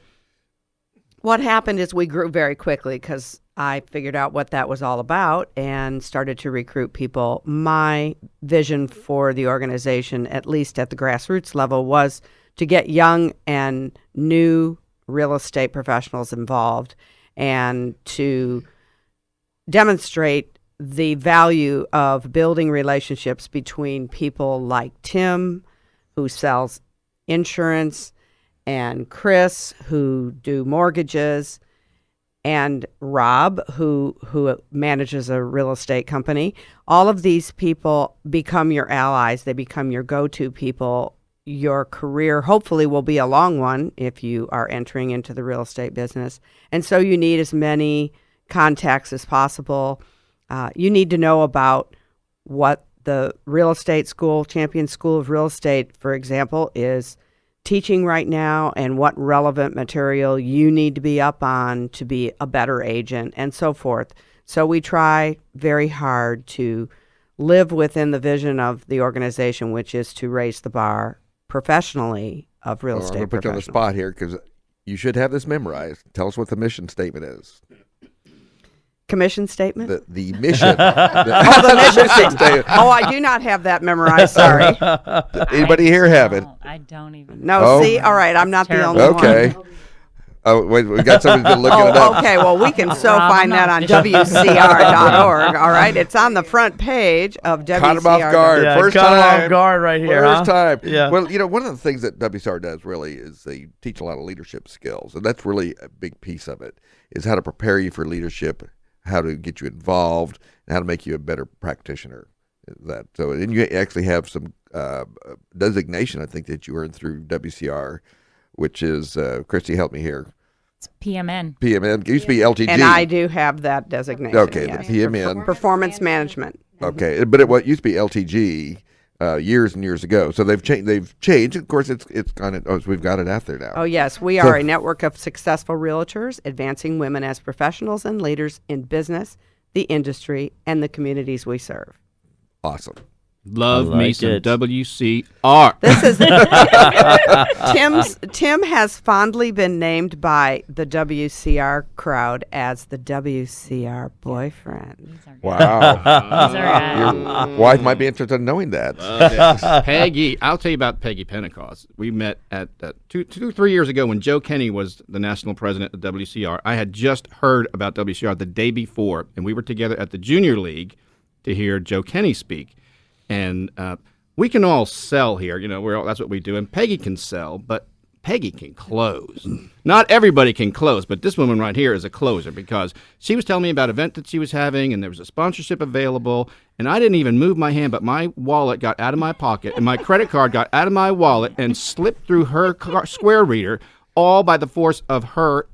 what happened is we grew very quickly because I figured out what that was all about and started to recruit people. My vision for the organization, at least at the grassroots level, was to get young and new real estate professionals involved and to demonstrate the value of building relationships between people like Tim, who sells insurance, and Chris, who do mortgages, and Rob, who manages a real estate company. All of these people become your allies. They become your go-to people. Your career hopefully will be a long one if you are entering into the real estate business. And so you need as many contacts as possible. You need to know about what the real estate school, Champion School of Real Estate, for example, is teaching right now and what relevant material you need to be up on to be a better agent and so forth. So we try very hard to live within the vision of the organization, which is to raise the bar professionally of real estate professionals. I'm going to put you on the spot here because you should have this memorized. Tell us what the mission statement is. Commission statement? The mission. The mission statement. Oh, I do not have that memorized. Sorry. Anybody here have it? I don't even. No, see? All right. I'm not the only one. Okay. Oh, wait, we got somebody looking it up. Okay, well, we can find that on WCR.org, all right? It's on the front page of WCR. Caught him off guard. Yeah, First caught him time. off guard right here, First time. Yeah. Well, one of the things that WCR does really is they teach a lot of leadership skills, and that's really a big piece of it, is how to prepare you for leadership, how to get you involved, and how to make you a better practitioner. And you actually have some designation, I think, that you earned through WCR, which is, Christy, help me here. It's PMN. PMN. It used to be LTG. And I do have that designation. Okay, yes. the PMN. Performance management. Okay, but it used to be LTG years and years ago. So they've changed. Of course, it's kind of we've got it out there now. Oh yes, we are a network of successful realtors advancing women as professionals and leaders in business, the industry, and the communities we serve. Awesome. Love me some WCR. This is Tim has fondly been named by the WCR crowd as the WCR boyfriend. Wow. Your wife might be interested in knowing that. Peggie, I'll tell you about Peggie Pentecost. We met at 3 years ago when Joe Kenny was the national president of WCR. I had just heard about WCR the day before, and we were together at the Junior League to hear Joe Kenny speak. And we can all sell here, that's what we do. And Peggie can sell, but Peggie can close. Not everybody can close, but this woman right here is a closer because she was telling me about an event that she was having, and there was a sponsorship available, and I didn't even move my hand, but my wallet got out of my pocket, and my credit card got out of my wallet and slipped through her square reader, all by the force of her,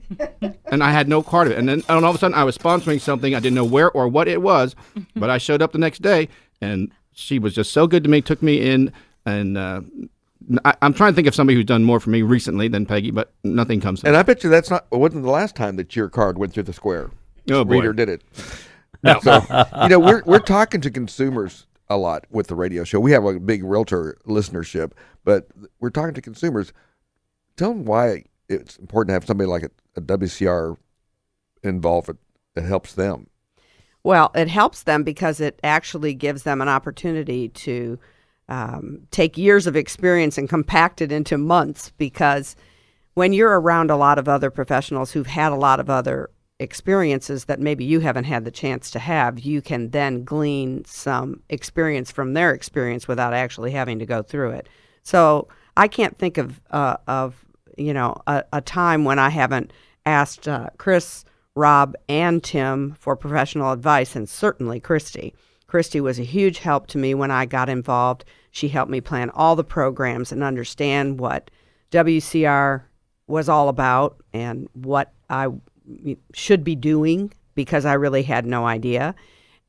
and I had no card of it. And then all of a sudden, I was sponsoring something. I didn't know where or what it was, but I showed up the next day, and she was just so good to me, took me in, and I'm trying to think of somebody who's done more for me recently than Peggie, but nothing comes to And me. I bet you wasn't the last time that your card went through the square. Oh, boy. Reader did it. No. So, we're talking to consumers a lot with the radio show. We have a big realtor listenership, but we're talking to consumers. Tell them why it's important to have somebody like a WCR involved that helps them. Well, it helps them because it actually gives them an opportunity to take years of experience and compact it into months, because when you're around a lot of other professionals who've had a lot of other experiences that maybe you haven't had the chance to have, you can then glean some experience from their experience without actually having to go through it. So I can't think of a time when I haven't asked Chris, Rob, and Tim for professional advice, and certainly Christy. Christy was a huge help to me when I got involved. She helped me plan all the programs and understand what WCR was all about and what I should be doing, because I really had no idea.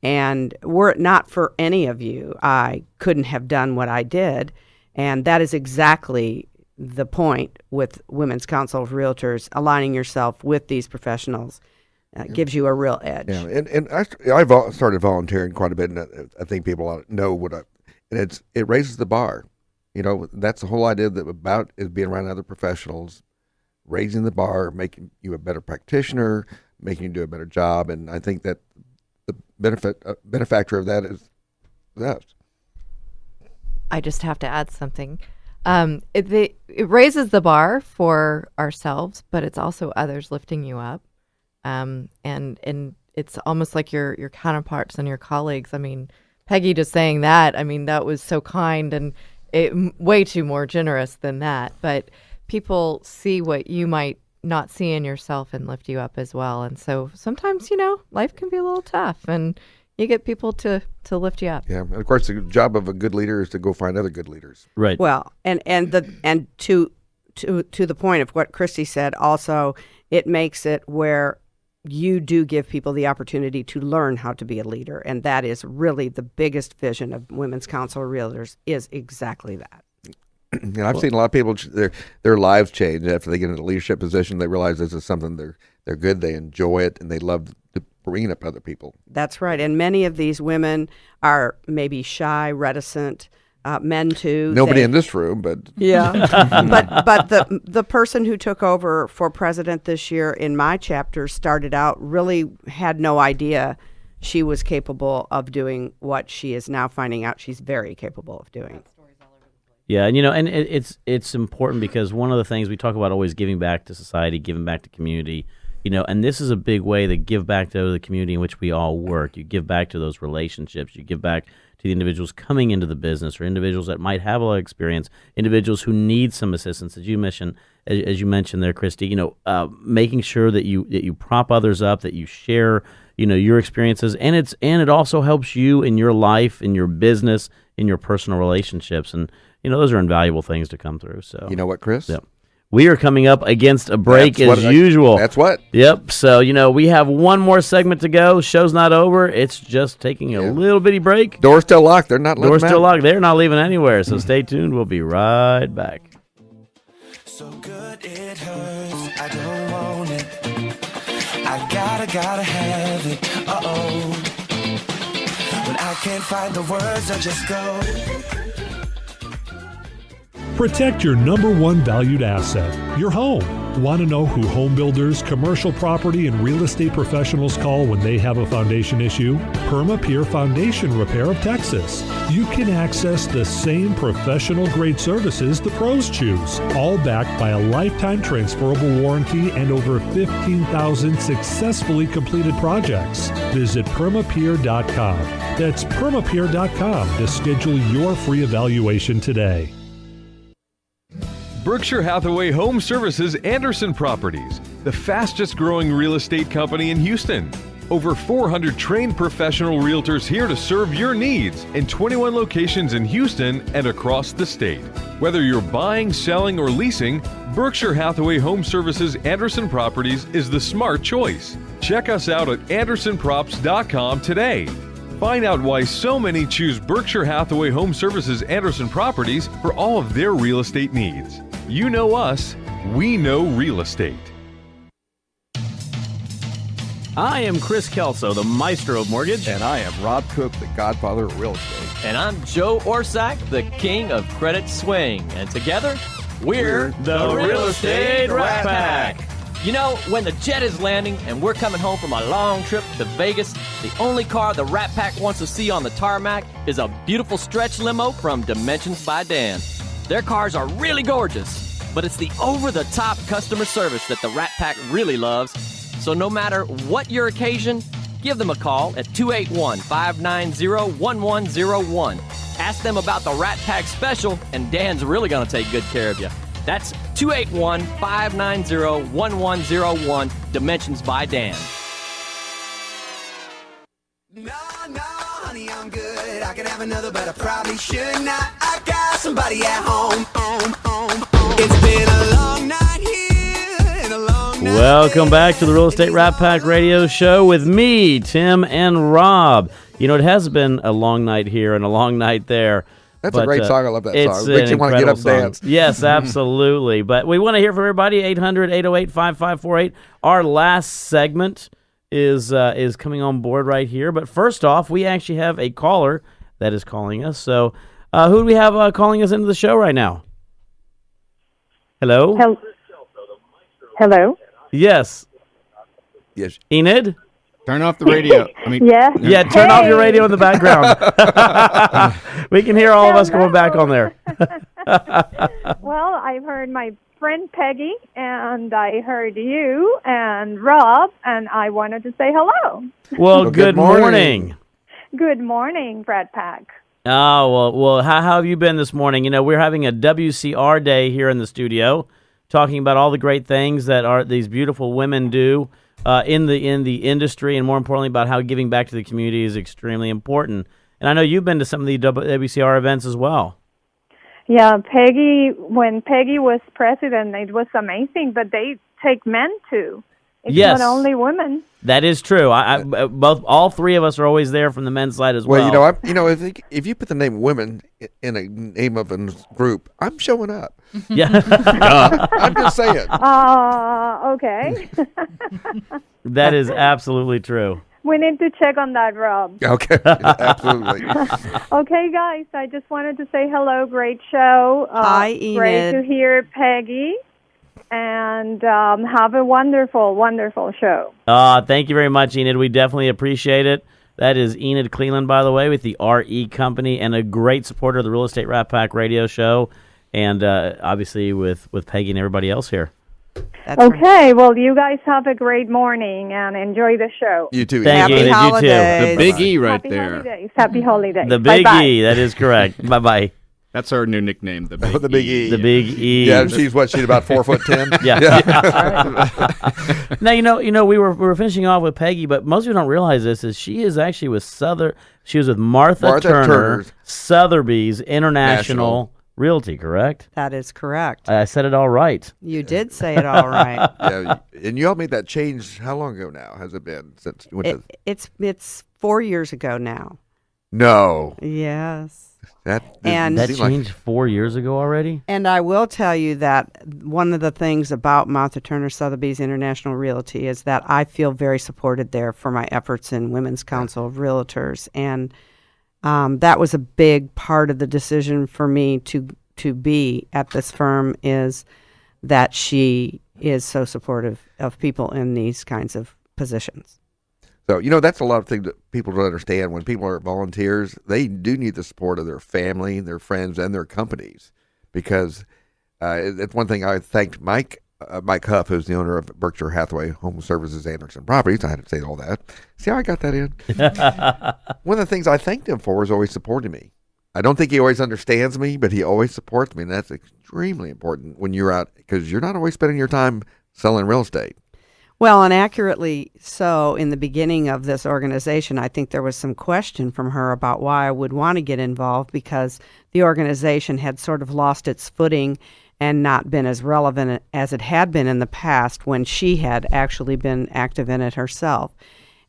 And were it not for any of you, I couldn't have done what I did. And that is exactly the point with Women's Council of Realtors. Aligning yourself with these professionals gives you a real edge. Yeah, and I've started volunteering quite a bit, and I think people know and it raises the bar. That's the whole idea about is being around other professionals, raising the bar, making you a better practitioner, making you do a better job, and I think that the benefactor of that is us. I just have to add something. It raises the bar for ourselves, but it's also others lifting you up. And it's almost like your counterparts and your colleagues. I mean, Peggie just saying that, that was so kind and way too more generous than that. But people see what you might not see in yourself and lift you up as well. And so sometimes, life can be a little tough, and you get people to lift you up. Yeah, and of course, the job of a good leader is to go find other good leaders. Right. Well, and to the point of what Christy said, also, it makes it where you do give people the opportunity to learn how to be a leader, and that is really the biggest vision of Women's Council of Realtors, is exactly that. And I've seen a lot of people, their lives change after they get into a leadership position. They realize this is something they're good, they enjoy it, and they love bringing up other people. That's right. And many of these women are maybe shy, reticent, men too. Nobody in this room, but yeah. but the person who took over for president this year in my chapter started out really had no idea she was capable of doing what she is now finding out she's very capable of doing. Yeah, and it's important because one of the things we talk about always giving back to society, giving back to community, and this is a big way to give back to the community in which we all work. You give back to those relationships. You give back to the individuals coming into the business or individuals that might have a lot of experience, individuals who need some assistance, as you mentioned there, Christy, making sure that you prop others up, that you share, your experiences, and it also helps you in your life, in your business, in your personal relationships, and those are invaluable things to come through. So you know what, Chris? Yep. We are coming up against a break usual. That's what. Yep. So, we have one more segment to go. Show's not over. It's just taking a little bitty break. Door's still locked. They're not Door's still locked. They're not leaving anywhere. So stay tuned. We'll be right back. So good it hurts. I don't want it. I gotta have it. Uh-oh. When I can't find the words, I just go. Protect your number one valued asset, your home. Want to know who home builders, commercial property, and real estate professionals call when they have a foundation issue? PermaPure Foundation Repair of Texas. You can access the same professional-grade services the pros choose, all backed by a lifetime transferable warranty and over 15,000 successfully completed projects. Visit PermaPure.com. That's PermaPure.com to schedule your free evaluation today. Berkshire Hathaway Home Services Anderson Properties, the fastest growing real estate company in Houston. Over 400 trained professional realtors here to serve your needs in 21 locations in Houston and across the state. Whether you're buying, selling, or leasing, Berkshire Hathaway Home Services Anderson Properties is the smart choice. Check us out at andersonprops.com today. Find out why so many choose Berkshire Hathaway Home Services Anderson Properties for all of their real estate needs. You know us, we know real estate. I am Chris Kelso, the maestro of mortgage. And I am Rob Cook, the godfather of real estate. And I'm Joe Orsack, the king of credit swing. And together, we're the Real Estate Rat Pack. When the jet is landing and we're coming home from a long trip to Vegas, the only car the Rat Pack wants to see on the tarmac is a beautiful stretch limo from Dimensions by Dan. Their cars are really gorgeous, but it's the over-the-top customer service that the Rat Pack really loves. So no matter what your occasion, give them a call at 281-590-1101. Ask them about the Rat Pack special, and Dan's really going to take good care of you. That's 281-590-1101, Dimensions by Dan. No, honey, I'm good. I can have another, but I probably should not. I got somebody at home. It's been a long night here and a long night. Welcome back to the Real Estate Rat Pack Radio Show with me, Tim, and Rob. It has been a long night here and a long night there. That's a great song. I love that song. It makes you want to get up and dance. Yes, absolutely. But we want to hear from everybody. 800-808-5548. Our last segment is coming on board right here. But first off, we actually have a caller that is calling us. So who do we have calling us into the show right now? Hello? Hello? Yes. Yes. Enid? Turn off the radio. Yeah, turn off your radio in the background. We can hear all of us going back on there. Well, I've heard my friend Peggy, and I heard you and Rob, and I wanted to say hello. Well, good morning. Good morning, Brad Pack. Oh, well, how have you been this morning? We're having a WCR day here in the studio, talking about all the great things that these beautiful women do in the industry, and more importantly, about how giving back to the community is extremely important. And I know you've been to some of the WCR events as well. Yeah, when Peggy was president, it was amazing, but they take men too. It's not only women. That is true. All three of us are always there from the men's side as well. Well, if you put the name women in a name of a group, I'm showing up. Yeah, I'm just saying. Okay. That is absolutely true. We need to check on that, Rob. Okay, absolutely. Okay, guys, I just wanted to say hello. Great show. Hi, Enid. Great to hear Peggy. And have a wonderful, wonderful show. Thank you very much, Enid. We definitely appreciate it. That is Enid Cleland, by the way, with the RE Company, and a great supporter of the Real Estate Rat Pack radio show, and obviously with Peggy and everybody else here. That's okay, well, you guys have a great morning and enjoy the show. You too. Happy You holidays. too. The Big E right Happy there. Holidays. Happy holidays. The Big Bye-bye. E, that is correct. Bye-bye. That's our new nickname, the Big The Big E. The Big E. Yeah, she's about 4'10". Yeah. Now we were finishing off with Peggy, but most people don't realize this is she is actually with She was with Martha Turner, Sotheby's International Realty, correct? That is correct. I said it all right. You did say it all right. Yeah, and you all made that change. How long ago now has it been since you went to? It's 4 years ago now. No. Yes. That changed 4 years ago already? And I will tell you that one of the things about Martha Turner Sotheby's International Realty is that I feel very supported there for my efforts in Women's Council of Realtors. And that was a big part of the decision for me to be at this firm, is that she is so supportive of people in these kinds of positions. So, that's a lot of things that people don't understand. When people are volunteers, they do need the support of their family, their friends, and their companies. Because it's one thing I thanked Mike Huff, who's the owner of Berkshire Hathaway Home Services Anderson Properties. I had to say all that. See how I got that in? One of the things I thanked him for is always supporting me. I don't think he always understands me, but he always supports me. And that's extremely important when you're out, because you're not always spending your time selling real estate. Well, and accurately so, in the beginning of this organization, I think there was some question from her about why I would want to get involved, because the organization had sort of lost its footing and not been as relevant as it had been in the past when she had actually been active in it herself.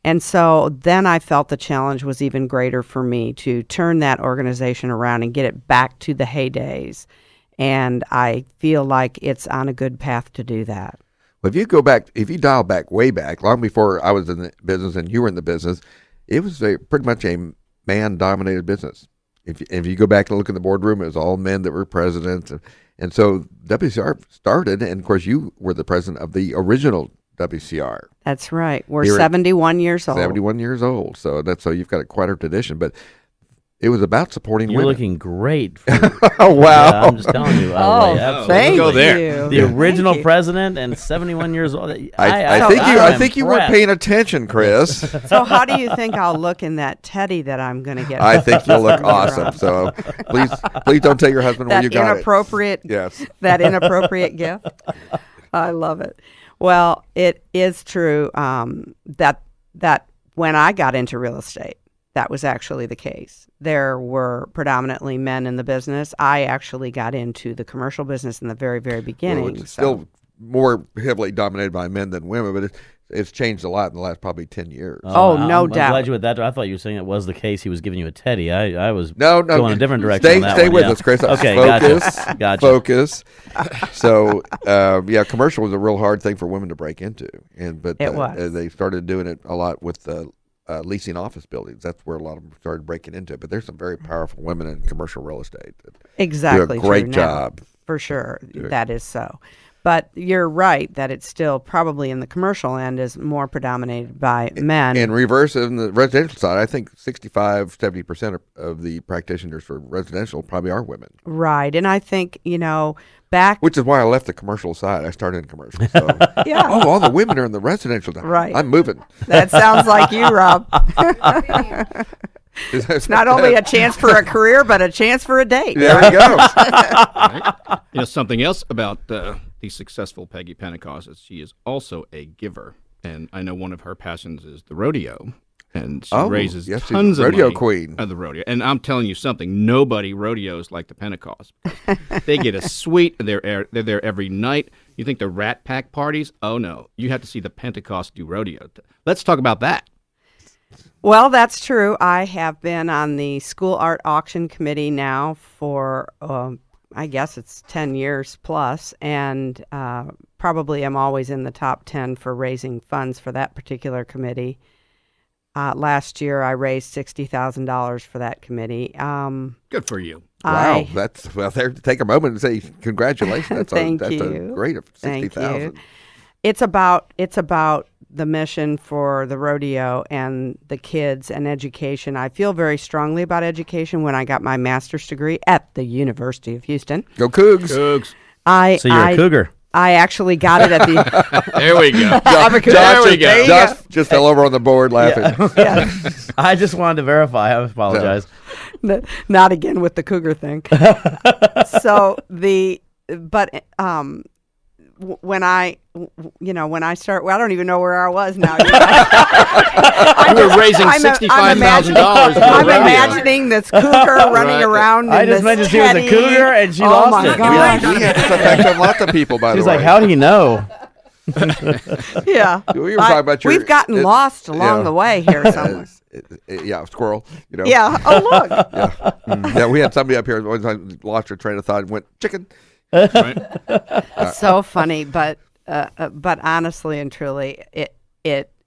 And so then I felt the challenge was even greater for me to turn that organization around and get it back to the heydays. And I feel like it's on a good path to do that. Well, if you dial back way back, long before I was in the business and you were in the business, it was pretty much a man-dominated business. If you go back and look in the boardroom, it was all men that were presidents. And so WCR started, and of course you were the president of the original WCR. That's right. We're 71 years old. 71 years old. So you've got quite a tradition. But it was about supporting You're women. looking great. Oh, wow. Yeah, I'm just telling you. Thank go there. you. The original president and 71 years old. I think you weren't paying attention, Chris. So how do you think I'll look in that teddy that I'm going to get? I think you'll look awesome. So please don't tell your husband where you got it. Yes. That inappropriate gift. I love it. Well, it is true that when I got into real estate, that was actually the case. There were predominantly men in the business. I actually got into the commercial business in the very, very beginning. Well, it's still more heavily dominated by men than women, but it's changed a lot in the last probably 10 years. No doubt. I'm glad you were that. I thought you were saying it was the case. He was giving you a teddy. I was going a different direction. Stay with us, Chris. Okay, gotcha. Focus. So, commercial was a real hard thing for women to break into, but it was. They started doing it a lot with leasing office buildings. That's where a lot of them started breaking into it. But there's some very powerful women in commercial real estate that exactly do a great job. For sure, that is so. But you're right that it's still probably in the commercial end is more predominated by men. In reverse, in the residential side, I think 70% of the practitioners for residential probably are women. Right. And I think, back... Which is why I left the commercial side. I started in commercial. So. Yeah. Oh, all the women are in the residential side. Right. I'm moving. That sounds like you, Rob. It's not only a chance for a career, but a chance for a date. There we go. Right? Something else about the successful Peggy Pentecost is she is also a giver. And I know one of her passions is the rodeo. And she raises tons of rodeo money queen of the rodeo. And I'm telling you something, nobody rodeos like the Pentecost. They get a suite. They're there every night. You think the Rat Pack parties? Oh, no. You have to see the Pentecost do rodeo. Let's talk about that. Well, that's true. I have been on the school art auction committee now for, I guess it's 10 years plus, and probably am always in the top 10 for raising funds for that particular committee. Last year, I raised $60,000 for that committee. Good for you. Wow, there. Take a moment and say congratulations. Thank that's you. a great $60,000. it's about the mission for the rodeo and the kids and education. I feel very strongly about education when I got my master's degree at the University of Houston. Go Cougs. So you're a cougar. I actually got it at the... There we go. Josh just fell over on the board laughing. Yeah. I just wanted to verify. I apologize. Not again with the cougar thing. When I start, I don't even know where I was now. You were raising $65,000. I'm imagining this cougar running around. I just mentioned she was a cougar and she lost it. We had this effect on lots of people, by the way. She's like, how do you know? Yeah. We were talking about we've gotten lost along the way here somewhere. Squirrel. Yeah. Oh, look. Yeah, we had somebody up here one time lost her train of thought and went, chicken. So funny, but honestly and truly,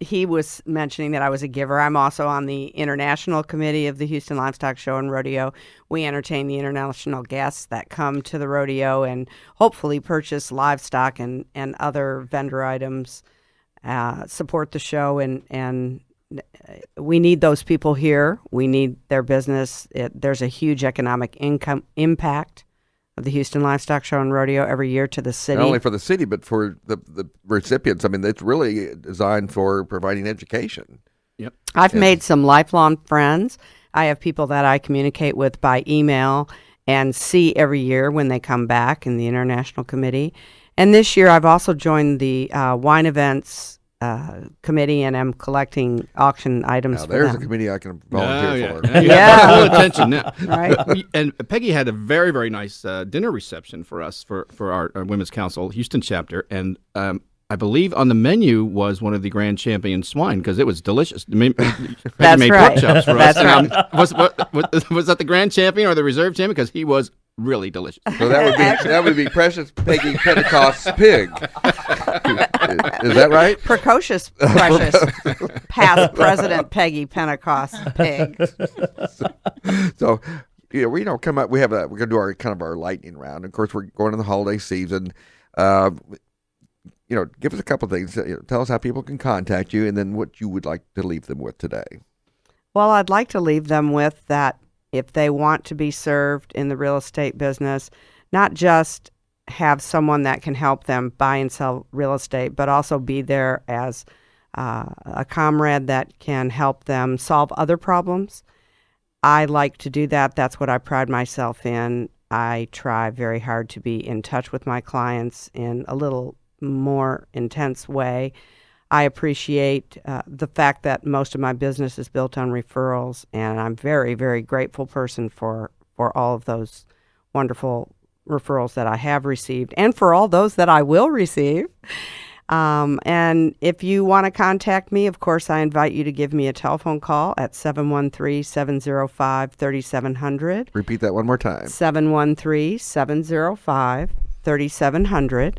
he was mentioning that I was a giver. I'm also on the international committee of the Houston Livestock Show and Rodeo. We entertain the international guests that come to the rodeo and hopefully purchase livestock and other vendor items, support the show, and we need those people here. We need their business. There's a huge economic income impact of the Houston Livestock Show and Rodeo every year to the city. Not only for the city, but for the recipients. I mean, it's really designed for providing education. Yep. I've made some lifelong friends. I have people that I communicate with by email and see every year when they come back in the International Committee. And this year I've also joined the wine events committee, and I'm collecting auction items for there's them. a committee I can volunteer for. You have full attention now. Right. And Peggy had a very, very nice dinner reception for us for our Women's Council Houston chapter, and I believe on the menu was one of the grand champion swine because it was delicious. Peggy made pork chops for us. That's right. Was that the grand champion or the reserve champion? Because he was really delicious. So that would be Precious Peggy Pentecost pig. Is that right? Precocious Precious past President Peggy Pentecost pig. So we don't come up. We're going to do our lightning round. Of course, we're going in the holiday season. Give us a couple of things. Tell us how people can contact you, and then what you would like to leave them with today. Well, I'd like to leave them with that if they want to be served in the real estate business, not just have someone that can help them buy and sell real estate, but also be there as a comrade that can help them solve other problems. I like to do that. That's what I pride myself in. I try very hard to be in touch with my clients in a little more intense way. I appreciate the fact that most of my business is built on referrals, and I'm very, very grateful person for all of those wonderful referrals that I have received and for all those that I will receive. And if you want to contact me, of course, I invite you to give me a telephone call at 713-705-3700. Repeat that one more time. 713-705-3700.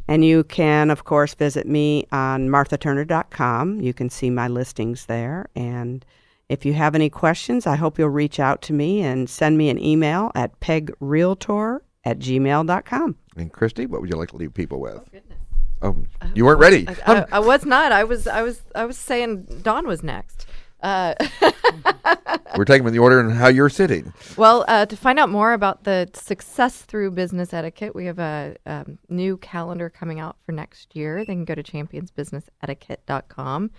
And you can, of course, visit me on marthaturner.com. You can see my listings there. And if you have any questions, I hope you'll reach out to me and send me an email at pegrealtor@gmail.com. And Christy, what would you like to leave people with? Oh, goodness. Oh, you weren't ready. I was not. I was saying Dawn was next. We're taking them in the order and how you're sitting. Well, to find out more about the Success Through Business Etiquette, we have a new calendar coming out for next year. They can go to championsbusinessetiquette.com.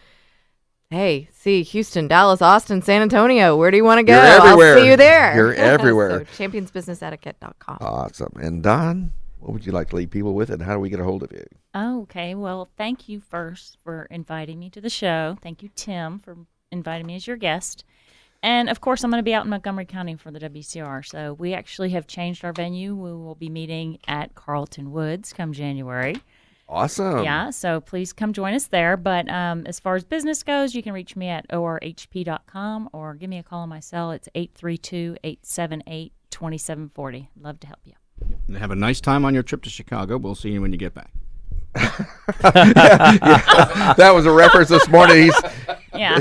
Hey, see Houston, Dallas, Austin, San Antonio. Where do you want to go? You're everywhere. I'll see you there. You're everywhere. So championsbusinessetiquette.com. Awesome. And Don, what would you like to leave people with, and how do we get a hold of you? Okay. Well, thank you first for inviting me to the show. Thank you, Tim, for inviting me as your guest. And, of course, I'm going to be out in Montgomery County for the WCR. So we actually have changed our venue. We will be meeting at Carlton Woods come January. Awesome. Yeah, so please come join us there. But as far as business goes, you can reach me at orhp.com or give me a call on my cell. It's 832-878-2740. I'd love to help you. And have a nice time on your trip to Chicago. We'll see you when you get back. Yeah. That was a reference this morning.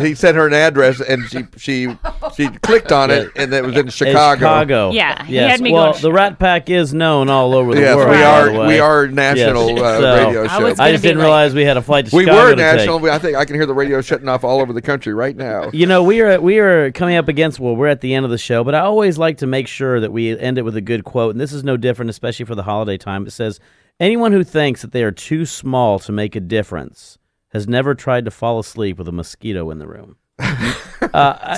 He sent her an address, and she She clicked on it, and it was in Chicago. Yeah, he yes. had me well, going. the Rat Pack is known all over the yes, world. we are national radio show. I just didn't realize we had a flight to we Chicago. We were national. I think I can hear the radio shutting off all over the country right now. You know, we are coming up against. Well, we're at the end of the show, but I always like to make sure that we end it with a good quote, and this is no different, especially for the holiday time. It says, "Anyone who thinks that they are too small to make a difference has never tried to fall asleep with a mosquito in the room."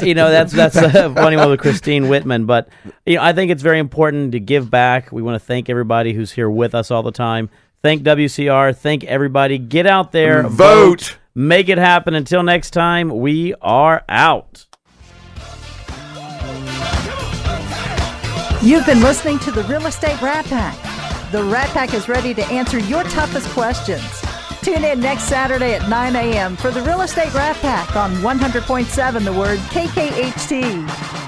You know, that's a funny one with Christine Whitman, but you know, I think it's very important to give back. We want to thank everybody who's here with us all the time. Thank WCR. Thank everybody. Get out there, vote, make it happen. Until next time, we are out. You've been listening to the Real Estate Rat Pack. The Rat Pack is ready to answer your toughest questions. Tune in next Saturday at 9 a.m. for the Real Estate Rat Pack on 100.7 The Word KKHT.